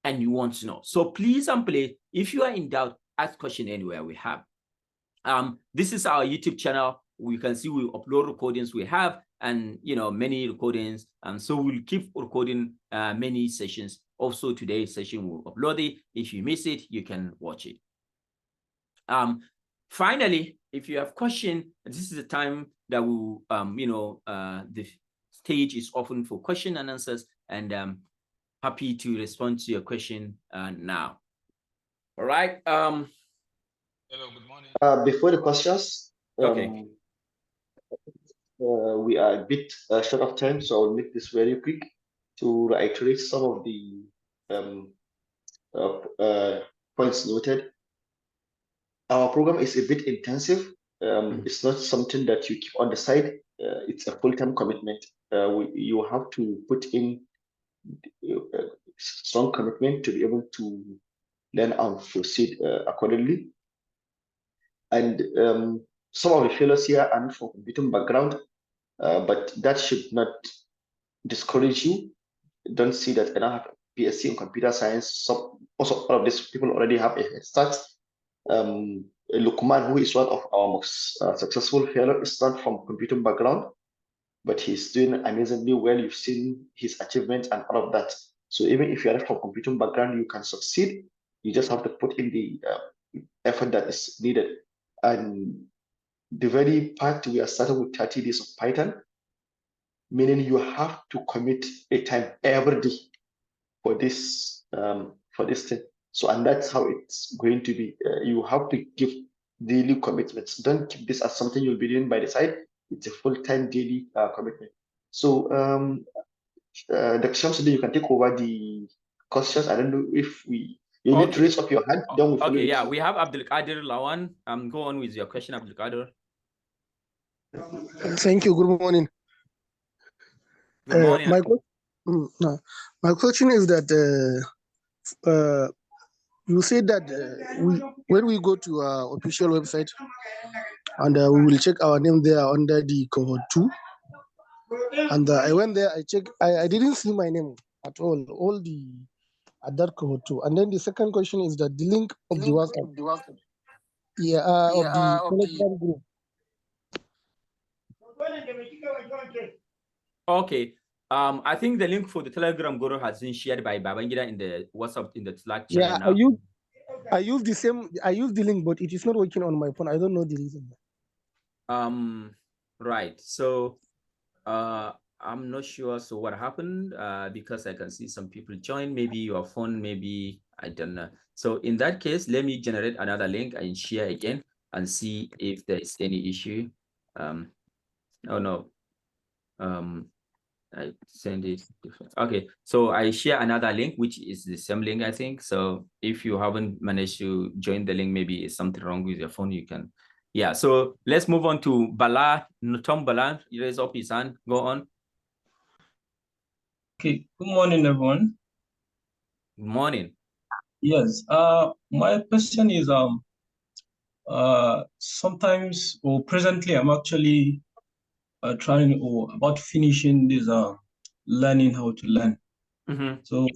and you want to know. So please and please, if you are in doubt, ask question anywhere we have. This is our YouTube channel. We can see we upload recordings we have, and many recordings. And so we'll keep recording many sessions. Also today's session we'll upload it. If you miss it, you can watch it. Finally, if you have question, this is the time that we'll, the stage is open for question and answers, and happy to respond to your question now. All right. Hello, good morning. Before the questions, Okay. We are a bit short of time, so I'll make this very quick to reiterate some of the points noted. Our program is a bit intensive. It's not something that you keep on the side. It's a full-time commitment. You have to put in strong commitment to be able to learn and proceed accordingly. And some of the fellows here are from computing background, but that should not discourage you. Don't see that I don't have a PSc in computer science. So also all of these people already have a head start. Lukman, who is one of our most successful fellow, is not from computing background, but he's doing amazingly well. You've seen his achievements and all of that. So even if you're not from computing background, you can succeed. You just have to put in the effort that is needed. And the very part we are starting with 30 days of Python, meaning you have to commit a time every day for this thing. So, and that's how it's going to be. You have to give daily commitments. Don't keep this as something you'll be doing by the side. It's a full-time daily commitment. So, Dr. Shamsuddin, you can take over the questions. I don't know if you need to raise up your hand. Then we'll okay, yeah, we have Abdul Qadir Lawan. Go on with your question, Abdul Qadir. Thank you. Good morning. Good morning. My question is that you said that when we go to our official website and we will check our name there under the cohort 2, and I went there, I checked, I didn't see my name at all at that cohort 2. And then the second question is that the link of the WhatsApp, of the Telegram group. Okay. I think the link for the Telegram group has been shared by Babangida in the WhatsApp in the Slack channel. Yeah, now. I use the link, but it is not working on my phone. I don't know the reason. Right. So I'm not sure. So what happened? Because I can see some people join. Maybe your phone, maybe I don't know. So in that case, let me generate another link and share again and see if there is any issue. Oh no. I send it different. Okay, so I share another link, which is the same link, I think. So if you haven't managed to join the link, maybe it's something wrong with your phone. You can, yeah. So let's move on to Bala. Tom Bala, you raise up his hand. Go on. Okay. Good morning, everyone. Good morning. Yes. My question is sometimes or presently I'm actually trying or about finishing this learning how to learn. Mm-hmm. So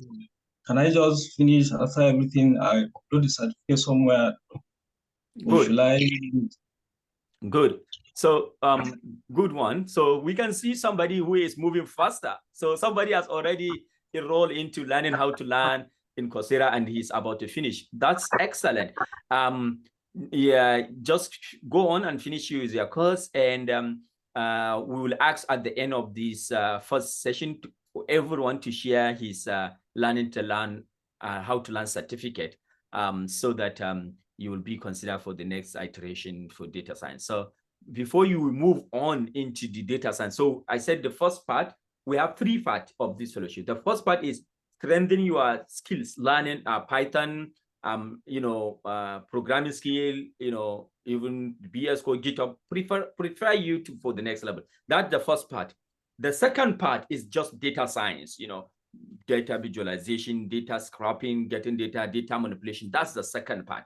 can I just finish after everything? I upload the certificate somewhere. Or should I? Good. So good one. So we can see somebody who is moving faster. So somebody has already enrolled into learning how to learn in Coursera and he's about to finish. That's excellent. Yeah, just go on and finish your course, and we will ask at the end of this first session for everyone to share his learning to learn how to learn certificate, so that you will be considered for the next iteration for data science. So before you move on into the data science, so I said the first part, we have 3 parts of this fellowship. The first part is strengthening your skills, learning Python, programming skill, even VS Code, GitHub, prepare you for the next level. That's the first part. The second part is just data science, data visualization, data scrapping, getting data manipulation. That's the second part.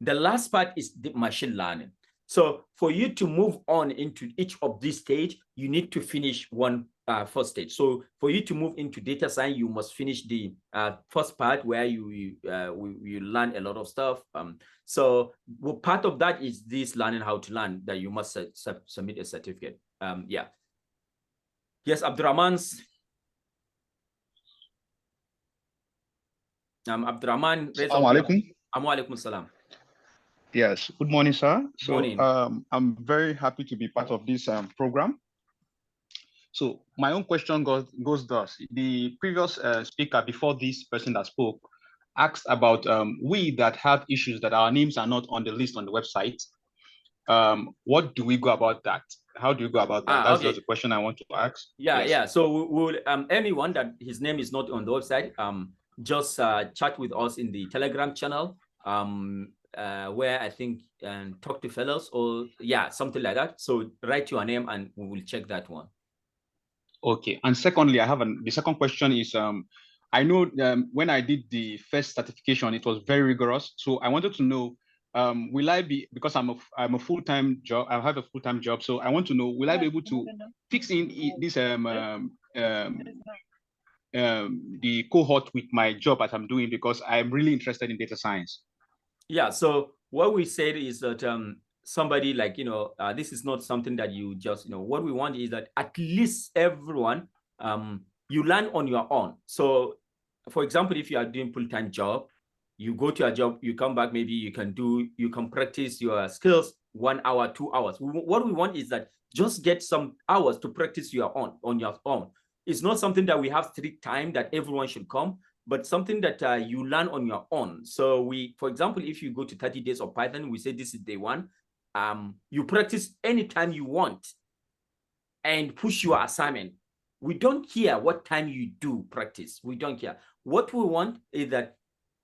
The last part is the machine learning. So for you to move on into each of these stage, you need to finish one first stage. So for you to move into data science, you must finish the first part where you learn a lot of stuff. So part of that is this learning how to learn, that you must submit a certificate. Yeah. Yes, Abdurrahman's. Abdurrahman. Assalamu alaikum. Alaikum salam. Yes, good morning, sir. Morning. I'm very happy to be part of this program. So my own question goes thus. The previous speaker before this person that spoke asked about we that have issues that our names are not on the list on the website. What do we go about that? How do we go about that? That's just a question I want to ask. Yeah, yes. yeah. So we'll anyone that his name is not on the website, just chat with us in the Telegram channel, where I think talk to fellows, or yeah, something like that. So write your name and we will check that one. Okay. And secondly, I have the second question is I know when I did the first certification, it was very rigorous. So I wanted to know, will I be, because I'm a full-time job, I have a full-time job. So I want to know, will I be able to fix in this the cohort with my job that I'm doing, because I'm really interested in data science? Yeah. So what we said is that somebody like, this is not something that you just, what we want is that at least everyone, you learn on your own. So for example, if you are doing full-time job, you go to a job, you come back, maybe you can practice your skills 1 hour, 2 hours. What we want is that just get some hours to practice on your own. It's not something that we have strict time that everyone should come, but something that you learn on your own. So for example, if you go to 30 days of Python, we say this is day 1. You practice anytime you want and push your assignment. We don't care what time you do practice. We don't care. What we want is that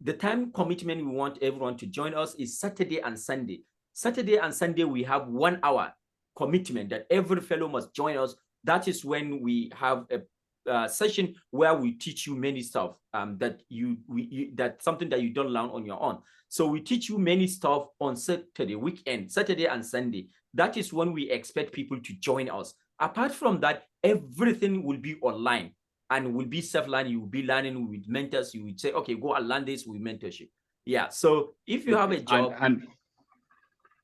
the time commitment we want everyone to join us is Saturday and Sunday. Saturday and Sunday, we have 1 hour commitment that every fellow must join us. That is when we have a session where we teach you many stuff that's something that you don't learn on your own. So we teach you many stuff on Saturday, weekend, Saturday and Sunday. That is when we expect people to join us. Apart from that, everything will be online and will be self-learning. You will be learning with mentors. You would say, okay, go and learn this with mentorship. Yeah. So if you have a job,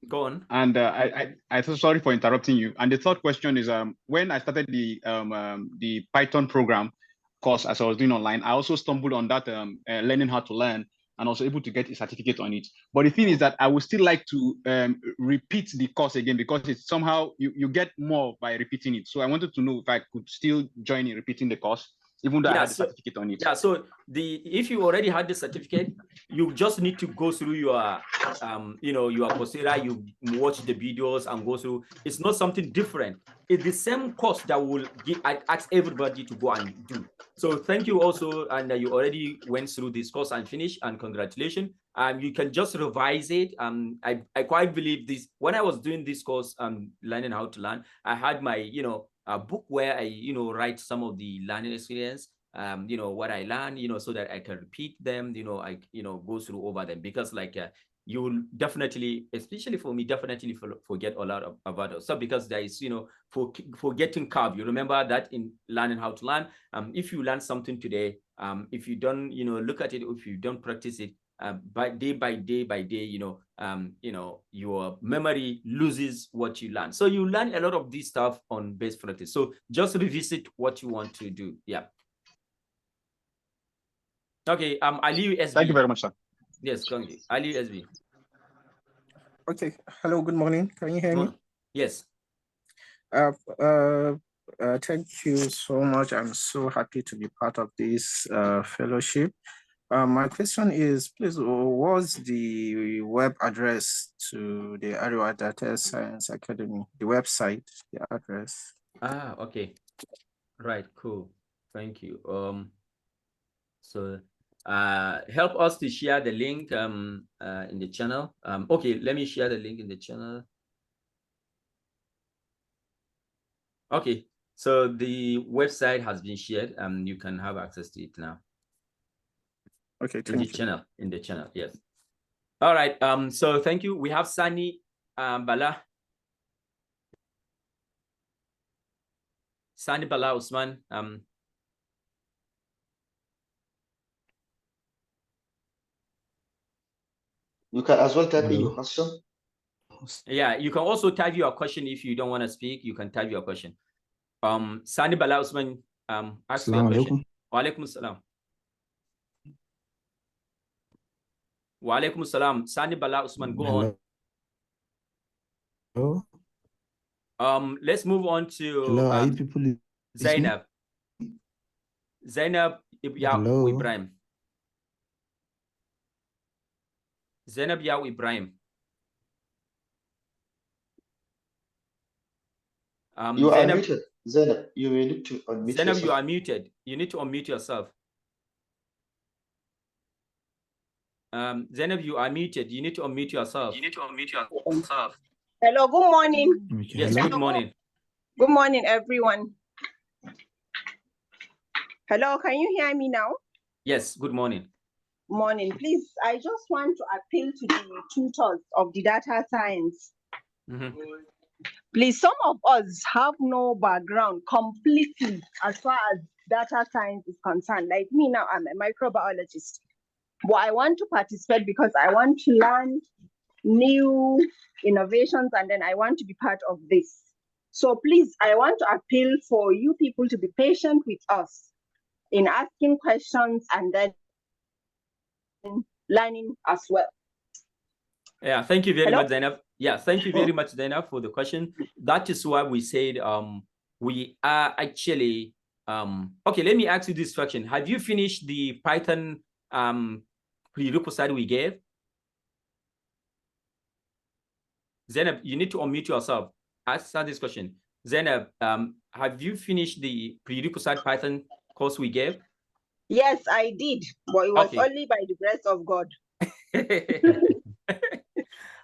go on. And I'm so sorry for interrupting you. And the third question is, when I started the Python program course as I was doing online, I also stumbled on that learning how to learn, and also able to get a certificate on it. But the thing is that I would still like to repeat the course again, because it's somehow you get more by repeating it. So I wanted to know if I could still join in repeating the course, even though I had the certificate on it. Yeah, so if you already had the certificate, you just need to go through your your Coursera, you watch the videos and go through. It's not something different. It's the same course that I ask everybody to go and do. So thank you also, and you already went through this course and finished, and congratulations. You can just revise it. I quite believe this. When I was doing this course, learning how to learn, I had my a book where I write some of the learning experience, what I learned, so that I can repeat them, I go through over them, because like you will definitely, especially for me, definitely forget a lot about it. So because there is forgetting curve. You remember that in learning how to learn. If you learn something today, if you don't look at it, if you don't practice it, by day, your memory loses what you learn. So you learn a lot of this stuff on best practice. So just revisit what you want to do. Yeah. Okay. Ali SB. Thank you very much, sir. Yes, Ali SB. Okay. Hello. Good morning. Can you hear me? Yes. Thank you so much. I'm so happy to be part of this fellowship. My question is, please, what's the web address to the Arewa Data Science Academy, the website, the address? Okay. Right, cool. Thank you. So help us to share the link in the channel. Okay, let me share the link in the channel. Okay, So the website has been shared, and you can have access to it now. Okay, in the channel. In the channel, yes. All right. So thank you. We have Sani Bala. Sani Bala Usman. You can as well type in your question. Yeah, you can also type your question if you don't want to speak. You can type your question. Sani Bala Usman, ask your question. Wa alaikum salam. Wa alaikum salam. Sani Bala Usman, go on. Let's move on to Zainab. Zainab Ya'u Ibrahim. Zainab Ya'u Ibrahim. You are muted, Zainab. You will need to unmute Zainab, yourself. you are muted. You need to unmute yourself. Zainab, you are muted. You need to unmute yourself. Hello, good morning. Yes, good morning. Good morning, everyone. Hello, can you hear me now? Yes, good morning. Morning. Please, I just want to appeal to the tutors of the data science. Please, some of us have no background completely as far as data science is concerned. Like me now, I'm a microbiologist. But I want to participate because I want to learn new innovations and then I want to be part of this. So please, I want to appeal for you people to be patient with us in asking questions and then learning as well. Yeah, thank you very much, Zainab. Yeah, thank you very much, Zainab, for the question. That is why we said we are actually okay. Let me ask you this question: have you finished the Python prerequisite we gave? Zainab, you need to unmute yourself. Answer this question. Zainab, have you finished the prerequisite Python course we gave? Yes, I did, but it was only by the grace of God.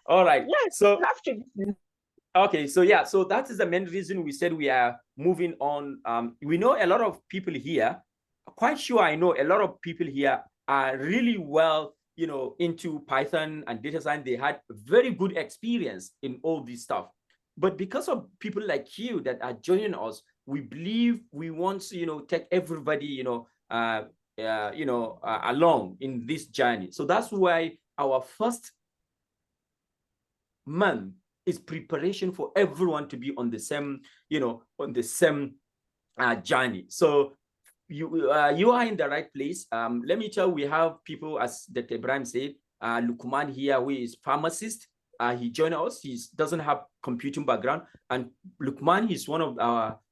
All right. Yes, so have to. Okay, so yeah, so that is the main reason we said we are moving on. We know a lot of people here, quite sure I know a lot of people here are really well, into Python and data science. They had very good experience in all this stuff. But because of people like you that are joining us, we believe we want to, take everybody, along in this journey. So that's why our first month is preparation for everyone to be on the same, journey. So you are in the right place. Let me tell you, we have people, as Dr. Ibrahim said, Lukman here, who is pharmacist. He joined us. He doesn't have computing background, and Lukman is one of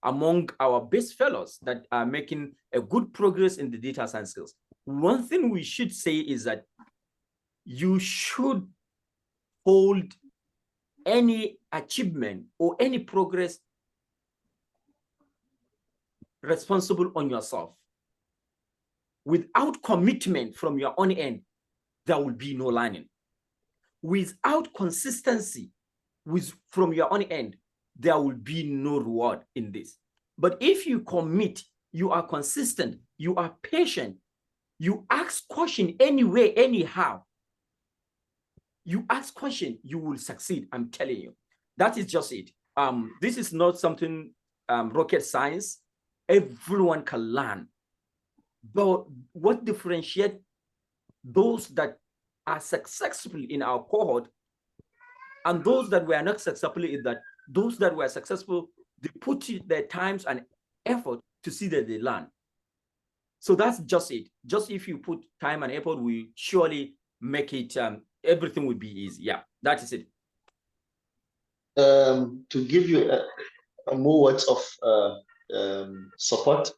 among our best fellows that are making a good progress in the data science skills. One thing we should say is that you should hold any achievement or any progress responsible on yourself. Without commitment from your own end, there will be no learning. Without consistency from your own end, there will be no reward in this. But if you commit, you are consistent, you are patient, you ask question anyway, anyhow, you ask question, you will succeed. I'm telling you. That is just it. This is not something rocket science. Everyone can learn. But what differentiates those that are successful in our cohort and those that were not successful is that those that were successful, they put their times and effort to see that they learn. So that's just it. Just if you put time and effort, we surely make it, everything would be easy. Yeah, that is it. To give you more words of support,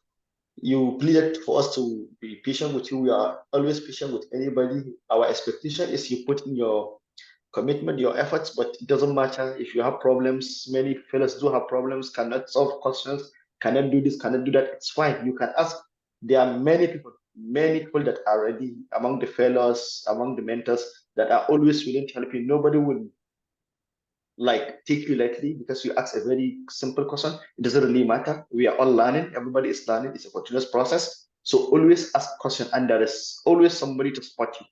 you pleaded for us to be patient with you. We are always patient with anybody. Our expectation is you put in your commitment, your efforts, but it doesn't matter if you have problems. Many fellows do have problems, cannot solve questions, cannot do this, cannot do that. It's fine. You can ask. There are many people that are ready among the fellows, among the mentors that are always willing to help you. Nobody will like take you lightly because you ask a very simple question. It doesn't really matter. We are all learning. Everybody is learning. It's a continuous process. So always ask question, and there is always somebody to support you.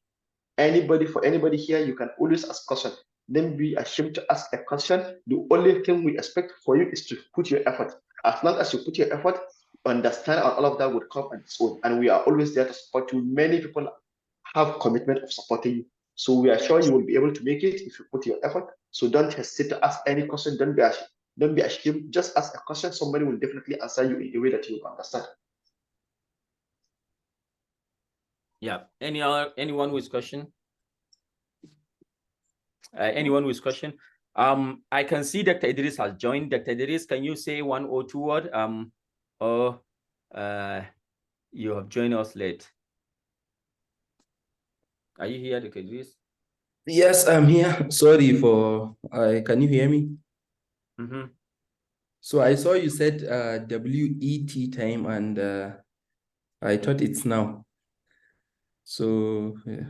For anybody here, you can always ask question. Don't be ashamed to ask a question. The only thing we expect for you is to put your effort. As long as you put your effort, understand, and all of that would come on its own. And we are always there to support you. Many people have commitment of supporting you. So we are sure you will be able to make it if you put your effort. So don't hesitate to ask any question. Don't be ashamed. Just ask a question. Somebody will definitely answer you in a way that you will understand. Yeah. Anyone with question? Anyone with question? I can see Dr. Idris has joined. Dr. Idris, can you say 1 or 2 words? You have joined us late. Are you here, Dr. Idris? Yes, I'm here. Sorry for, can you hear me? Mm-hmm. So I saw you said WET time, and I thought it's now. So yeah.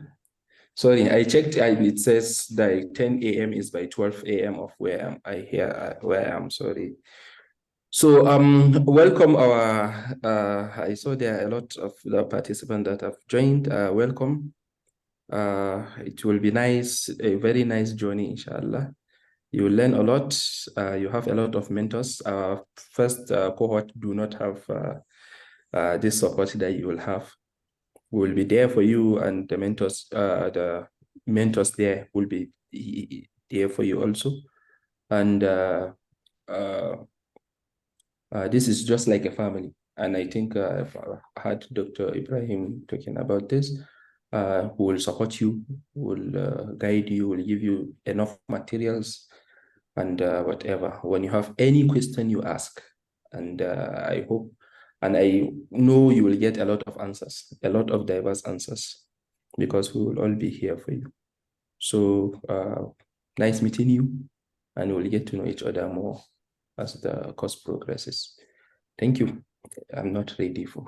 Sorry, I checked, it says like 10 a.m. is by 12 a.m. of where I am, sorry. So welcome I saw there are a lot of the participants that have joined. Welcome. It will be nice, a very nice journey, inshallah. You will learn a lot. You have a lot of mentors. Our first cohort do not have this support that you will have. We will be there for you, and the mentors there will be there for you also. And this is just like a family. And I think I've heard Dr. Ibrahim talking about this. Who will support you, will guide you, will give you enough materials, and whatever. When you have any question, you ask. And I hope, and I know you will get a lot of answers, a lot of diverse answers, because we will all be here for you. So nice meeting you, and we'll get to know each other more as the course progresses. Thank you. I'm not ready for.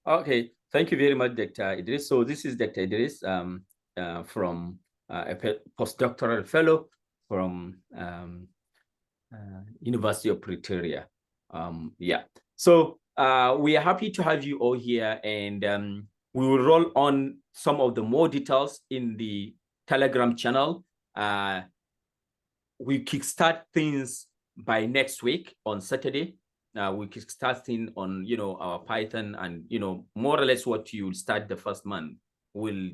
Okay, thank you very much, Dr. Idris. So this is Dr. Idris from a postdoctoral fellow from University of Pretoria. Yeah, so we are happy to have you all here, and we will roll on some of the more details in the Telegram channel. We kickstart things by next week on Saturday. We kickstart things on, our Python, and, more or less what you will start the first month. We'll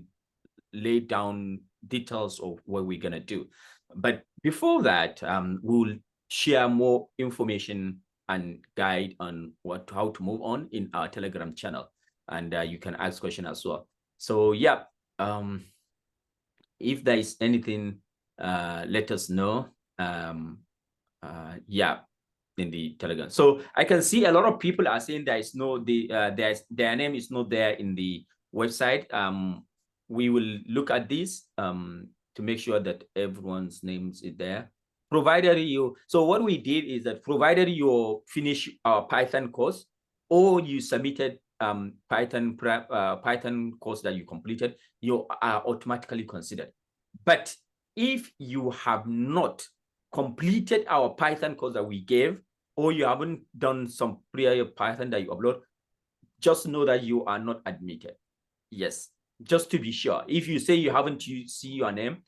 lay down details of what we're going to do. But before that, we'll share more information and guide on how to move on in our Telegram channel. And you can ask questions as well. So yeah, if there is anything, let us know. Yeah, in the Telegram. So I can see a lot of people are saying there is no their name is not there in the website. We will look at this to make sure that everyone's names is there. Provided you, so what we did is that provided you finish our Python course, or you submitted Python course that you completed, you are automatically considered. But if you have not completed our Python course that we gave, or you haven't done some prior Python that you upload, just know that you are not admitted. Yes, just to be sure. If you say you haven't see your name,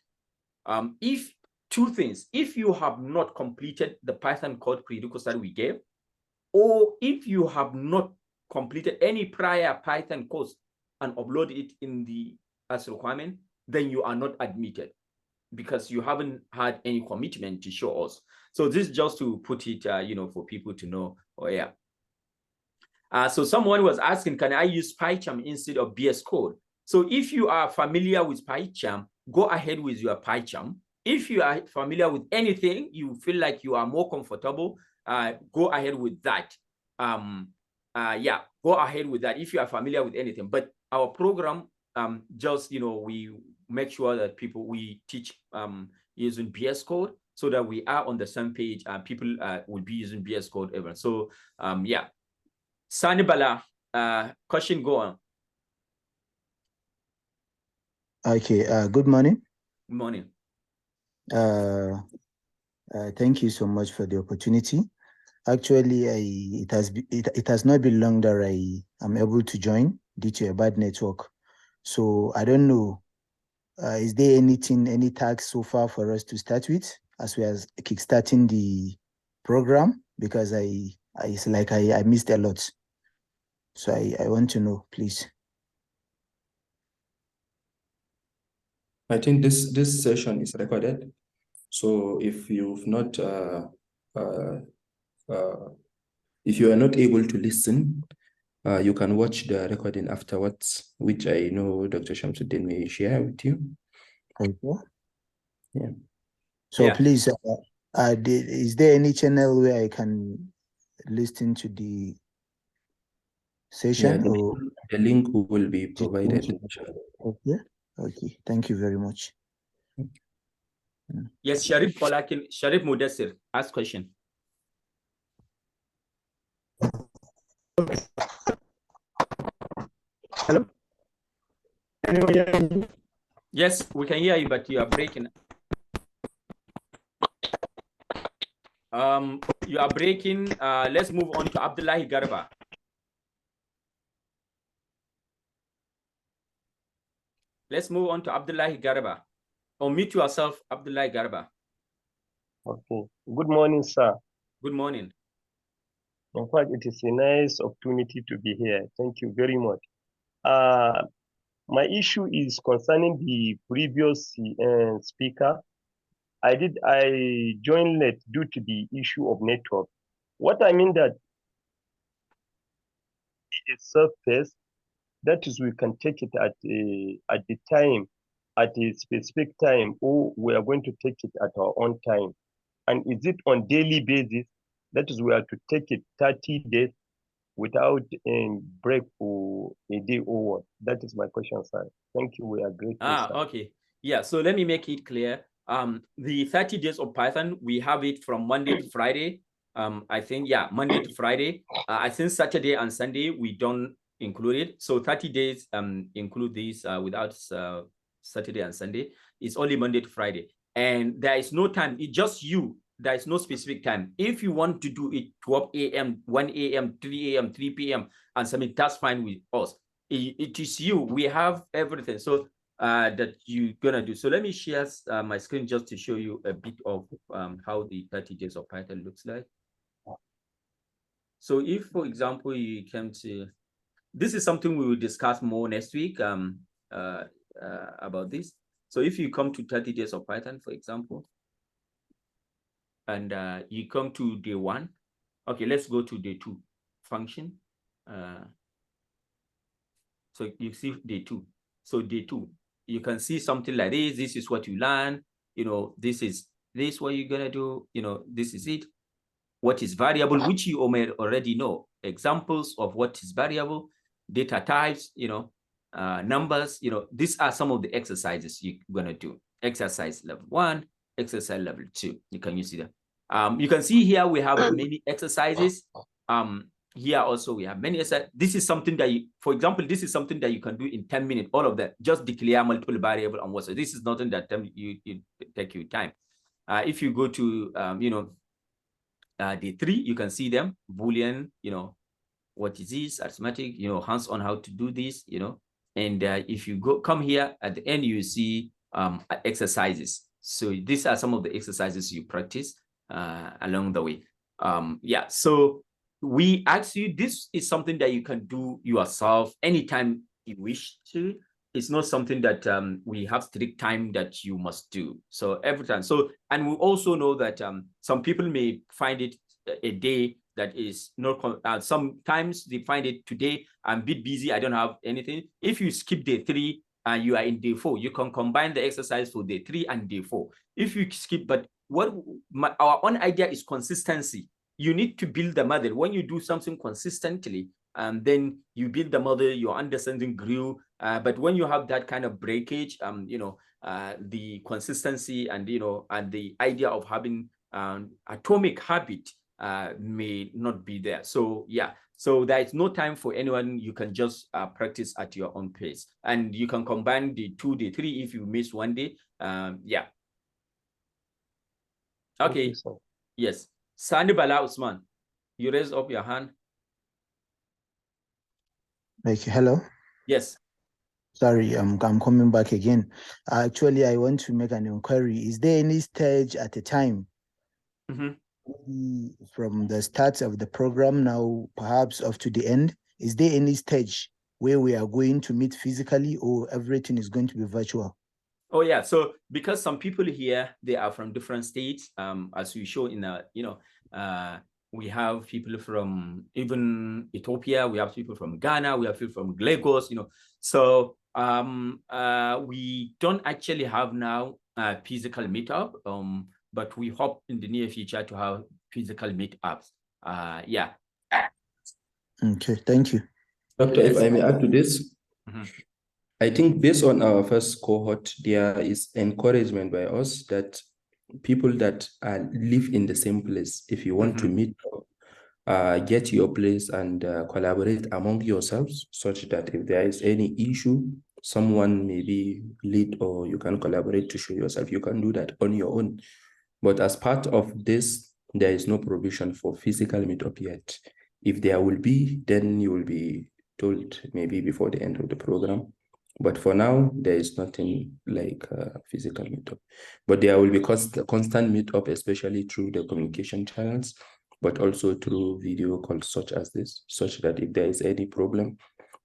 if two things, if you have not completed the Python code prerequisite that we gave, or if you have not completed any prior Python course and upload it in the as requirement, then you are not admitted, because you haven't had any commitment to show us. So this is just to put it, for people to know. Oh yeah. So someone was asking, can I use PyCharm instead of VS Code? So if you are familiar with PyCharm, go ahead with your PyCharm. If you are familiar with anything, you feel like you are more comfortable, go ahead with that. Yeah, go ahead with that if you are familiar with anything. But our program, just, we make sure that we teach using VS Code, so that we are on the same page, and people will be using VS Code ever. So yeah. Sanibala, question, go on. Okay, good morning. Good morning. Thank you so much for the opportunity. Actually, it has not been long that I am able to join due to a bad network. So I don't know. Is there any task so far for us to start with as we are kickstarting the program? Because it's like I missed a lot. So I want to know, please. I think this session is recorded. So if you've not if you are not able to listen, you can watch the recording afterwards, which I know Dr. Shamsuddin may share with you. Okay. Yeah. So Yeah. please, is there any channel where I can listen to the session? Yeah, Or the link will be provided. okay. Okay. Thank you very much. Yes, Sharif Mudassir, ask question. Hello? Anyone hear me? Yes, we can hear you, but you are breaking. You are breaking. Let's move on to Abdullahi Garba. Let's move on to Abdullahi Garba. Unmute yourself, Abdullahi Garba. Okay. Good morning, sir. Good morning. In fact, it is a nice opportunity to be here. Thank you very much. My issue is concerning the previous speaker. I joined late due to the issue of network. What I mean that is self-test, that is we can take it at the time, at a specific time, or we are going to take it at our own time. And is it on daily basis? That is we are to take it 30 days without a break for a day or what? That is my question, sir. Thank you. We are grateful, sir. Okay. Yeah, so let me make it clear. The 30 days of Python, we have it from Monday to Friday. I think, yeah, Monday to Friday. I think Saturday and Sunday, we don't include it. So 30 days include these without Saturday and Sunday. It's only Monday to Friday. And there is no time. It's just you. There is no specific time. If you want to do it 12 a.m., 1 a.m., 3 a.m., 3 p.m., and something, that's fine with us. It is you. We have everything. So that you're gonna do. So let me share my screen just to show you a bit of how the 30 days of Python looks like. So if, for example, you come to, this is something we will discuss more next week about this. So if you come to 30 days of Python, for example, and you come to day 1, okay, let's go to day 2 function. So you see day 2. So day 2, you can see something like this. This is what you learn. You know, this is what you're gonna do. You know, this is it. What is variable, which you may already know. Examples of what is variable, data types, you know, numbers, you know, these are some of the exercises you're gonna do. Exercise level 1, exercise level 2. You can see that. You can see here we have many exercises. Here also we have many exercises. This is something that you, for example, this is something that you can do in 10 minutes. All of that, just declare multiple variable and what. So this is nothing that you take your time. If you go to you know, day 3, you can see them. Boolean, you know, what is this? Arithmetic, you know, hands-on how to do this, you know. And if you come here at the end, you see exercises. So these are some of the exercises you practice along the way. Yeah, so we ask you, this is something that you can do yourself anytime you wish to. It's not something that we have strict time that you must do. So every time. So, and we also know that some people may find it a day that is not, sometimes they find it today, I'm a bit busy, I don't have anything. If you skip day 3 and you are in day 4, you can combine the exercise for day 3 and day 4. If you skip, but what our own idea is consistency. You need to build the model. When you do something consistently, then you build the model, your understanding grew. But when you have that kind of breakage, you know, the consistency and, you know, and the idea of having atomic habit may not be there. So yeah, so there is no time for anyone. You can just practice at your own pace, and you can combine the 2, day 3 if you miss one day. Yeah. Okay. Yes. Sani Bala Usman, you raised up your hand. Like, hello? Yes. Sorry, I'm coming back again. Actually, I want to make an inquiry. Is there any stage at a time from the start of the program now, perhaps up to the end? Is there any stage where we are going to meet physically, or everything is going to be virtual? Oh yeah, so because some people here, they are from different states, as we show in we have people from even Ethiopia, we have people from Ghana, we have people from Lagos, so we don't actually have now a physical meetup, but we hope in the near future to have physical meetups. Yeah. Okay, thank you. Doctor, if I may add to this, I think based on our first cohort, there is encouragement by us that people that live in the same place, if you want to meet, get your place and collaborate among yourselves, such that if there is any issue, someone maybe lead or you can collaborate to show yourself. You can do that on your own. But as part of this, there is no provision for physical meetup yet. If there will be, then you will be told maybe before the end of the program. But for now, there is nothing like physical meetup. But there will be constant meetup, especially through the communication channels, but also through video calls such as this, such that if there is any problem,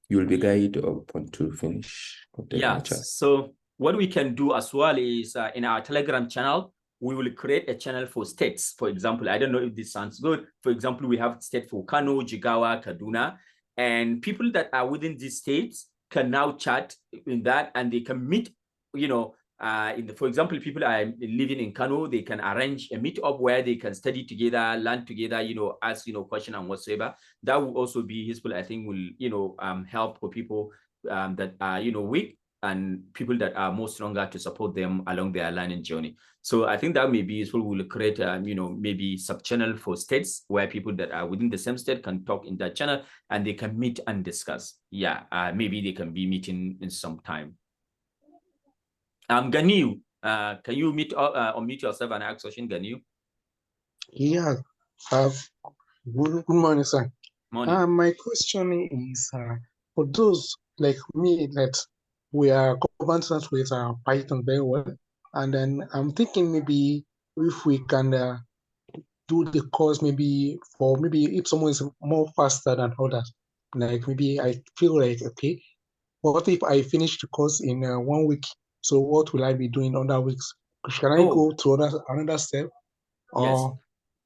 you will be guided upon to finish. Yeah, so what we can do as well is in our Telegram channel, we will create a channel for states. For example, I don't know if this sounds good. For example, we have state for Kano, Jigawa, Kaduna, and people that are within these states can now chat in that, and they can meet, for example, people are living in Kano, they can arrange a meetup where they can study together, learn together, ask, question and whatsoever. That will also be useful, I think, will, help for people that are, weak, and people that are more stronger to support them along their learning journey. So I think that may be useful. We'll create, maybe sub-channel for states where people that are within the same state can talk in that channel and they can meet and discuss. Yeah, maybe they can be meeting in some time. Ganiu, can you unmute yourself and ask question, Ganiu? Yeah. Good morning, sir. Morning. My question is for those like me that we are conversant with Python very well, and then I'm thinking maybe if we can do the course maybe if someone is more faster than others, like maybe I feel like, okay, what if I finish the course in 1 week? So what will I be doing other weeks? Can I go to another step? Or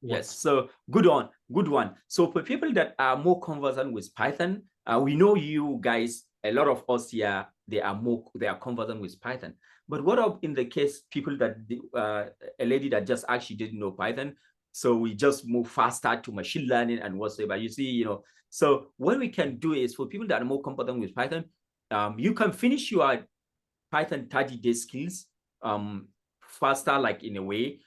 Yes. So good one. So for people that are more conversant with Python, we know you guys, a lot of us here, they are conversant with Python. But what up in the case people that a lady that just actually didn't know Python? So we just move faster to machine learning and whatsoever. You see, so what we can do is for people that are more competent with Python, you can finish your Python 30-day skills faster, like in a way,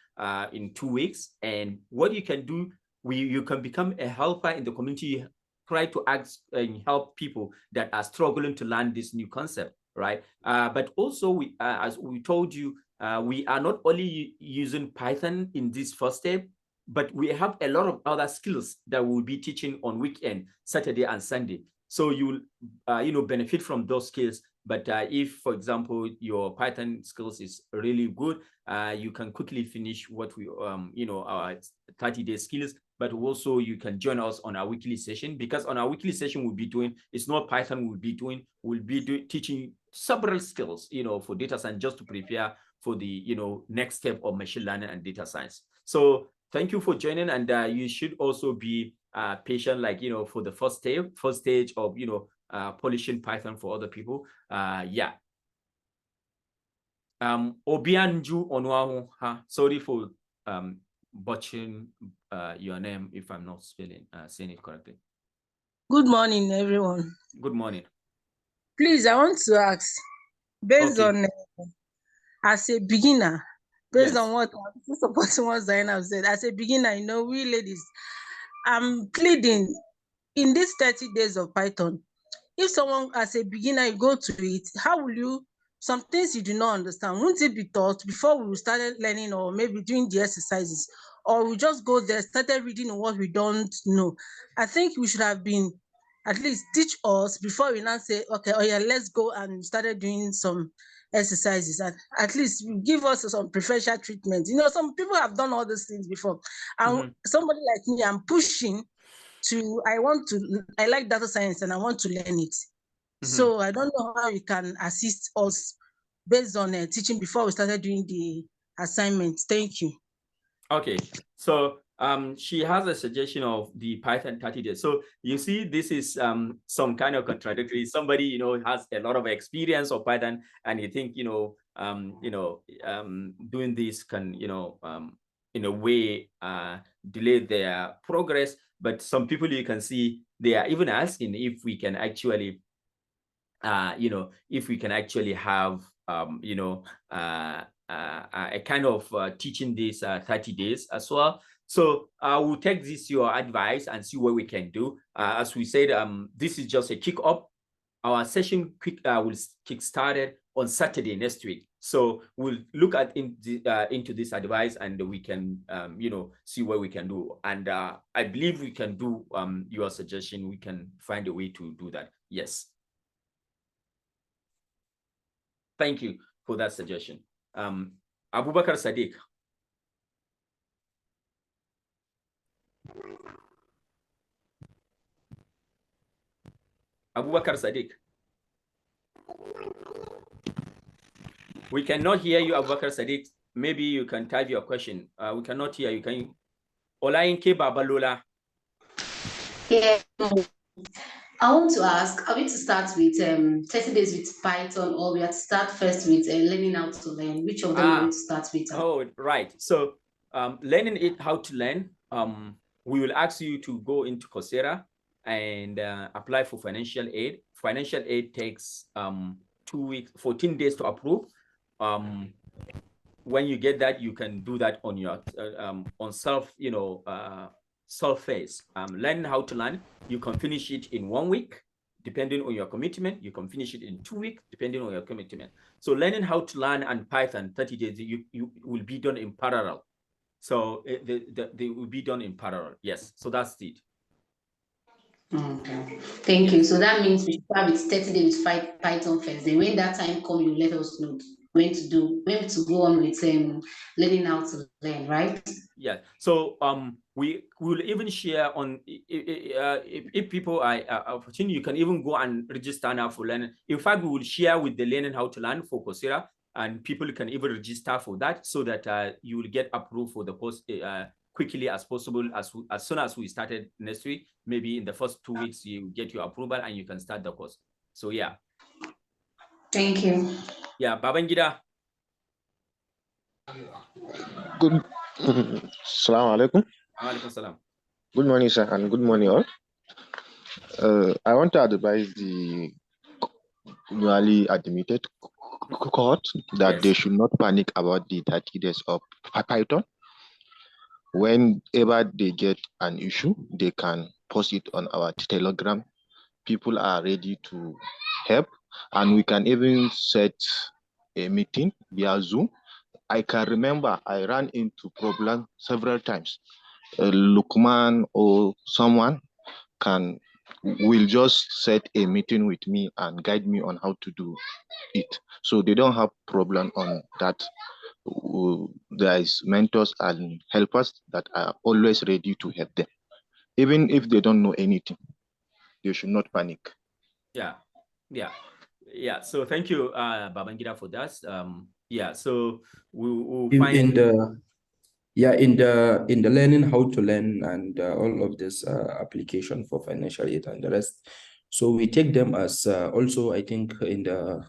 in 2 weeks. And what you can do, you can become a helper in the community, try to ask and help people that are struggling to learn this new concept, right? But also, as we told you, we are not only using Python in this first step, but we have a lot of other skills that we'll be teaching on weekend, Saturday and Sunday. So you'll, benefit from those skills. But if, for example, your Python skills is really good, you can quickly finish what we, our 30-day skills. But also you can join us on our weekly session, because on our weekly session we'll be doing, it's not Python we'll be teaching several skills, for data science, just to prepare for the, next step of machine learning and data science. So thank you for joining, and you should also be patient, like, for the first stage of, polishing Python for other people. Yeah. Obianju Onwahu, sorry for butchering your name if I'm not saying it correctly. Good morning, everyone. Good morning. Please, I want to ask, based on as a beginner, based on what supporting what Zainab said, as a beginner, we ladies, I'm pleading in these 30 days of Python. If someone as a beginner you go to it, how will you some things you do not understand. Wouldn't it be taught before we started learning or maybe doing the exercises? Or we just go there, started reading what we don't know? I think we should have been at least teach us before we now say, okay, oh yeah, let's go, and we started doing some exercises, and at least give us some preferential treatment. You know, some people have done all these things before, and somebody like me, I'm pushing to, I like data science and I want to learn it. So I don't know how you can assist us based on teaching before we started doing the assignments. Thank you. Okay, so she has a suggestion of the Python 30 days. So you see, this is some kind of contradictory. Somebody, you know, has a lot of experience of Python, and you think, doing this can, in a way, delay their progress. But some people, you can see, they are even asking if we can actually, if we can actually have, a kind of teaching this 30 days as well. So we'll take this, your advice, and see what we can do. As we said, this is just a kick up. Our session will kick started on Saturday next week. So we'll look at into this advice, and we can, see what we can do. And I believe we can do your suggestion. We can find a way to do that. Yes. Thank you for that suggestion. Abubakar Sadiq. Abubakar Sadiq. We cannot hear you, Abubakar Sadiq. Maybe you can type your question. We cannot hear you. Can you? Olainke Babalola. Yeah. I want to ask, are we to start with 30 days with Python, or we have to start first with learning how to learn? Which of them are we to start with? Oh, right. So learning how to learn, we will ask you to go into Coursera and apply for financial aid. Financial aid takes 2 weeks, 14 days to approve. When you get that, you can do that on your on self-phase. Learning how to learn, you can finish it in 1 week, depending on your commitment. You can finish it in 2 weeks, depending on your commitment. So learning how to learn and Python 30 days, you will be done in parallel. So they will be done in parallel. Yes. So that's it. Okay. Thank you. So that means we should start with 30 days with Python first. Then when that time comes, you let us know when to go on with learning how to learn, right? Yeah. So we will even share on if people are opportunity, you can even go and register now for learning. In fact, we will share with the learning how to learn for Coursera, and people can even register for that, so that you will get approved for the course quickly as possible. As soon as we started next week, maybe in the first 2 weeks, you get your approval and you can start the course. So yeah. Thank you. Yeah, Babangida. Good. Assalamu alaikum. Alaikum salam. Good morning, sir, and good morning, all. I want to advise the newly admitted cohort that they should not panic about the 30 days of Python. Whenever they get an issue, they can post it on our Telegram. People are ready to help, and we can even set a meeting via Zoom. I can remember I ran into problem several times. Lukman or someone will just set a meeting with me and guide me on how to do it. So they don't have problem on that. There is mentors and helpers that are always ready to help them. Even if they don't know anything, they should not panic. Yeah. So thank you, Babangida, for that. Yeah, so we'll in find the learning how to learn and all of this application for financial aid and the rest. So we take them as also, I think in the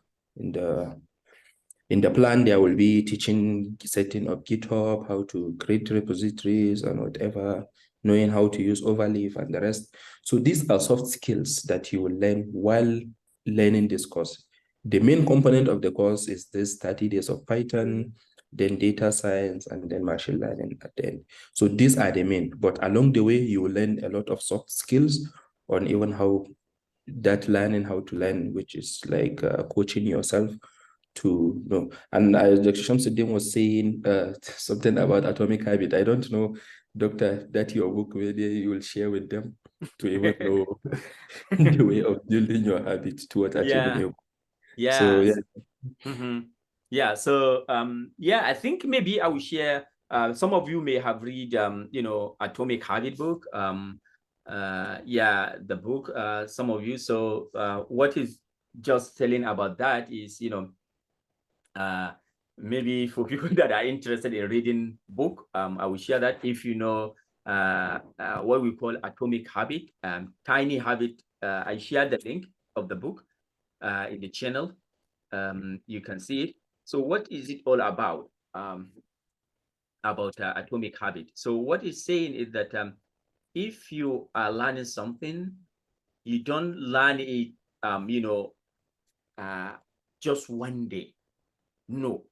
plan, there will be teaching, setting up GitHub, how to create repositories and whatever, knowing how to use Overleaf and the rest. So these are soft skills that you will learn while learning this course. The main component of the course is this 30 days of Python, then data science, and then machine learning at the end. So these are the main, but along the way, you will learn a lot of soft skills on even how that learning how to learn, which is like coaching yourself to know. And Dr. Shamsuddin was saying something about atomic habit. I don't know, Doctor, that your book maybe you will share with them to even know the way of building your habit toward achieving your goal. Yeah. So yeah. Yeah. So yeah, I think maybe I will share. Some of you may have read you know, Atomic Habit book. Yeah, the book. Some of you. So what is just telling about that is, you know, maybe for people that are interested in reading book, I will share that. If you know what we call Atomic Habit, Tiny Habit, I share the link of the book in the channel. You can see it. So what is it all about Atomic Habit? So what it's saying is that if you are learning something, you don't learn it you know, just one day. No.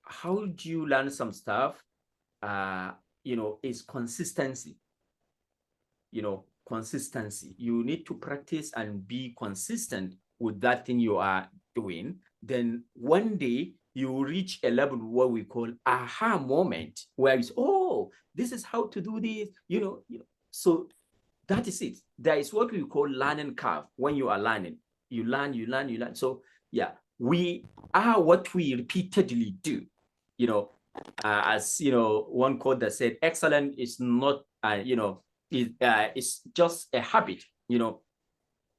How do you learn some stuff? You know, is consistency. You know, consistency. You need to practice and be consistent with that thing you are doing. Then one day you will reach a level what we call aha moment, where it's, oh, this is how to do this. You know. So that is it. There is what we call learning curve. When you are learning, you learn, you learn, you learn. So yeah, we are what we repeatedly do. You know, as you know, one quote that said, "Excellence is not, you know, it's just a habit." You know,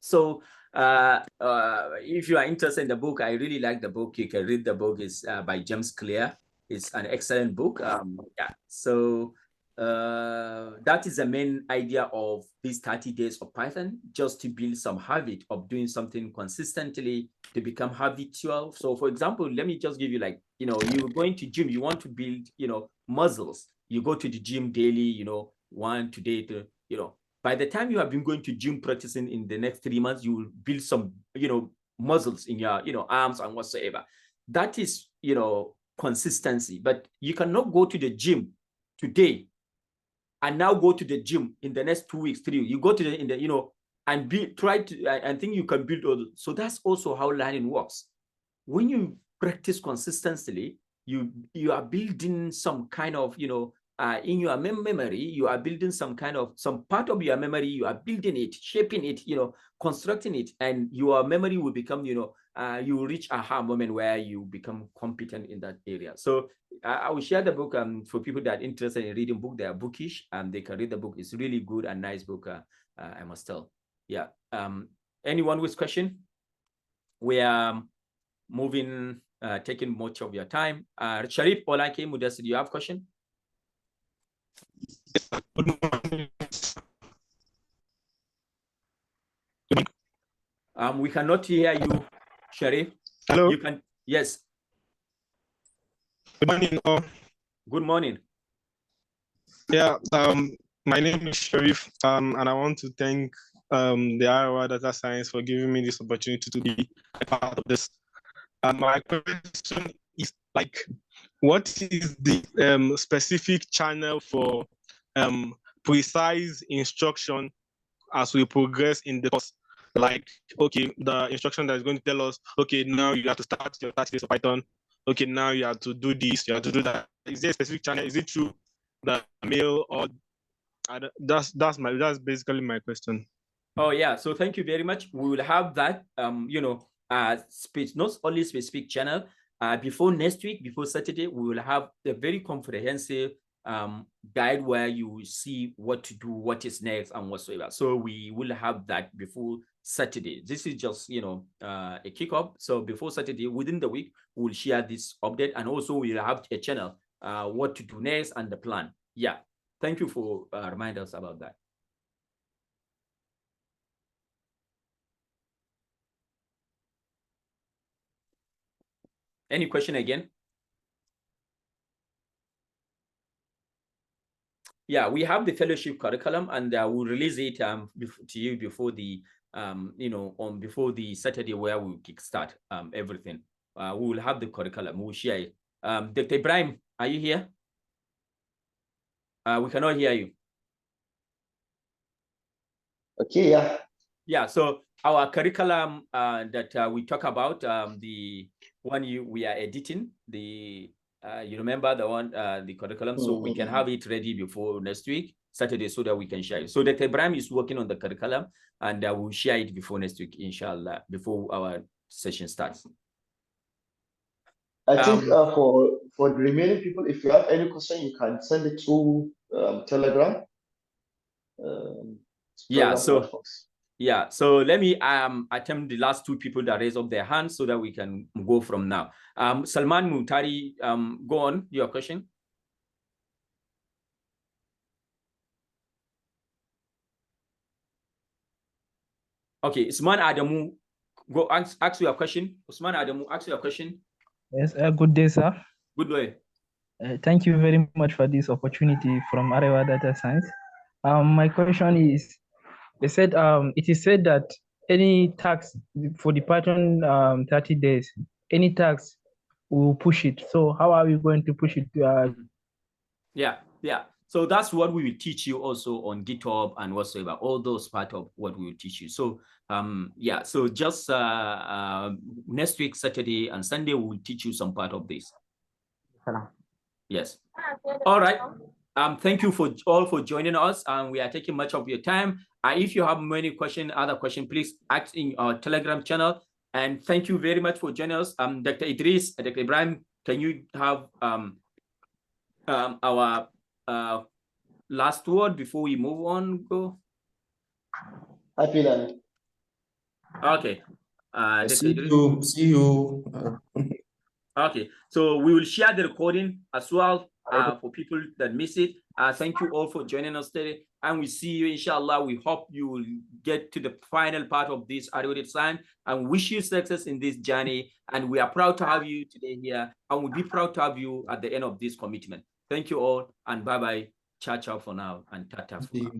so if you are interested in the book, I really like the book. You can read the book. It's by James Clear. It's an excellent book. Yeah. So that is the main idea of these 30 days of Python, just to build some habit of doing something consistently to become habitual. So for example, let me just give you, like, you know, you're going to gym, you want to build, you know, muscles. You go to the gym daily, you know, one today to, you know, by the time you have been going to gym practicing in the next 3 months, you will build some, you know, muscles in your, you know, arms and whatsoever. That is, you know, consistency. But you cannot go to the gym today and now go to the gym in the next 2 weeks, 3 weeks. You go to the, in the, you know, and try to, and think you can build all. So that's also how learning works. When you practice consistently, you are building some kind of, you know, in your memory, you are building some part of your memory, you are building it, shaping it, you know, constructing it, and your memory will become, you know, you will reach aha moment where you become competent in that area. So I will share the book for people that are interested in reading book. They are bookish and they can read the book. It's really good and nice book, I must tell. Yeah. Anyone with question? We are moving, taking much of your time. Sharif Olake Mudassi, do you have a question? Good morning. We cannot hear you, Sharif. Hello. You can, yes. Good morning. Good morning. Yeah. My name is Sharif, and I want to thank the Arewa Data Science for giving me this opportunity to be a part of this. My question is, like, what is the specific channel for precise instruction as we progress in the course? Like, okay, the instruction that is going to tell us, okay, now you have to start your 30 days of Python. Okay, now you have to do this, you have to do that. Is there a specific channel? Is it through the mail, or that's basically my question. Oh yeah, so thank you very much. We will have that you know, not only specific channel. Before next week, before Saturday, we will have a very comprehensive guide where you will see what to do, what is next, and whatsoever. So we will have that before Saturday. This is just, you know, a kickoff. So before Saturday, within the week, we'll share this update, and also we'll have a channel what to do next and the plan. Yeah, thank you for reminding us about that. Any question again? Yeah, we have the fellowship curriculum, and we'll release it to you before the you know, before the Saturday where we kickstart everything. We will have the curriculum. We'll share it. Dr. Ibrahim, are you here? We cannot hear you. Okay, yeah. Yeah, so our curriculum that we talk about, the one we are editing, the you remember the one, the curriculum, so we can have it ready before next week, Saturday, so that we can share it. So Dr. Ibrahim is working on the curriculum, and we'll share it before next week, inshallah, before our session starts. I think for the remaining people, if you have any question, you can send it through Telegram. So let me attempt the last two people that raise up their hands so that we can go from now. Salman Muntari, go on, your question. Okay, Usman Adamu, go ask your question. Usman Adamu, ask your question. Yes, good day, sir. Good day. Thank you very much for this opportunity from Arewa Data Science. My question is, they said it is said that any tax for the Python 30 days, any tax will push it. So how are we going to push it? Yeah. So that's what we will teach you also on GitHub and whatsoever. All those part of what we will teach you. So yeah. So just next week, Saturday and Sunday, we will teach you some part of this. Yes. All right. Thank you all for joining us, and we are taking much of your time. If you have many questions, other questions, please ask in our Telegram channel. And thank you very much for joining us. Dr. Idris, Dr. Ibrahim, can you have our last word before we move on? Go. Happy learning. Okay. See you. Okay, so we will share the recording as well for people that miss it. Thank you all for joining us today, and we see you, inshallah. We hope you will get to the final part of this ArewaDS Science, and wish you success in this journey. And we are proud to have you today here, and we'll be proud to have you at the end of this commitment. Thank you all, and bye-bye. Ciao, ciao for now, and tata for now.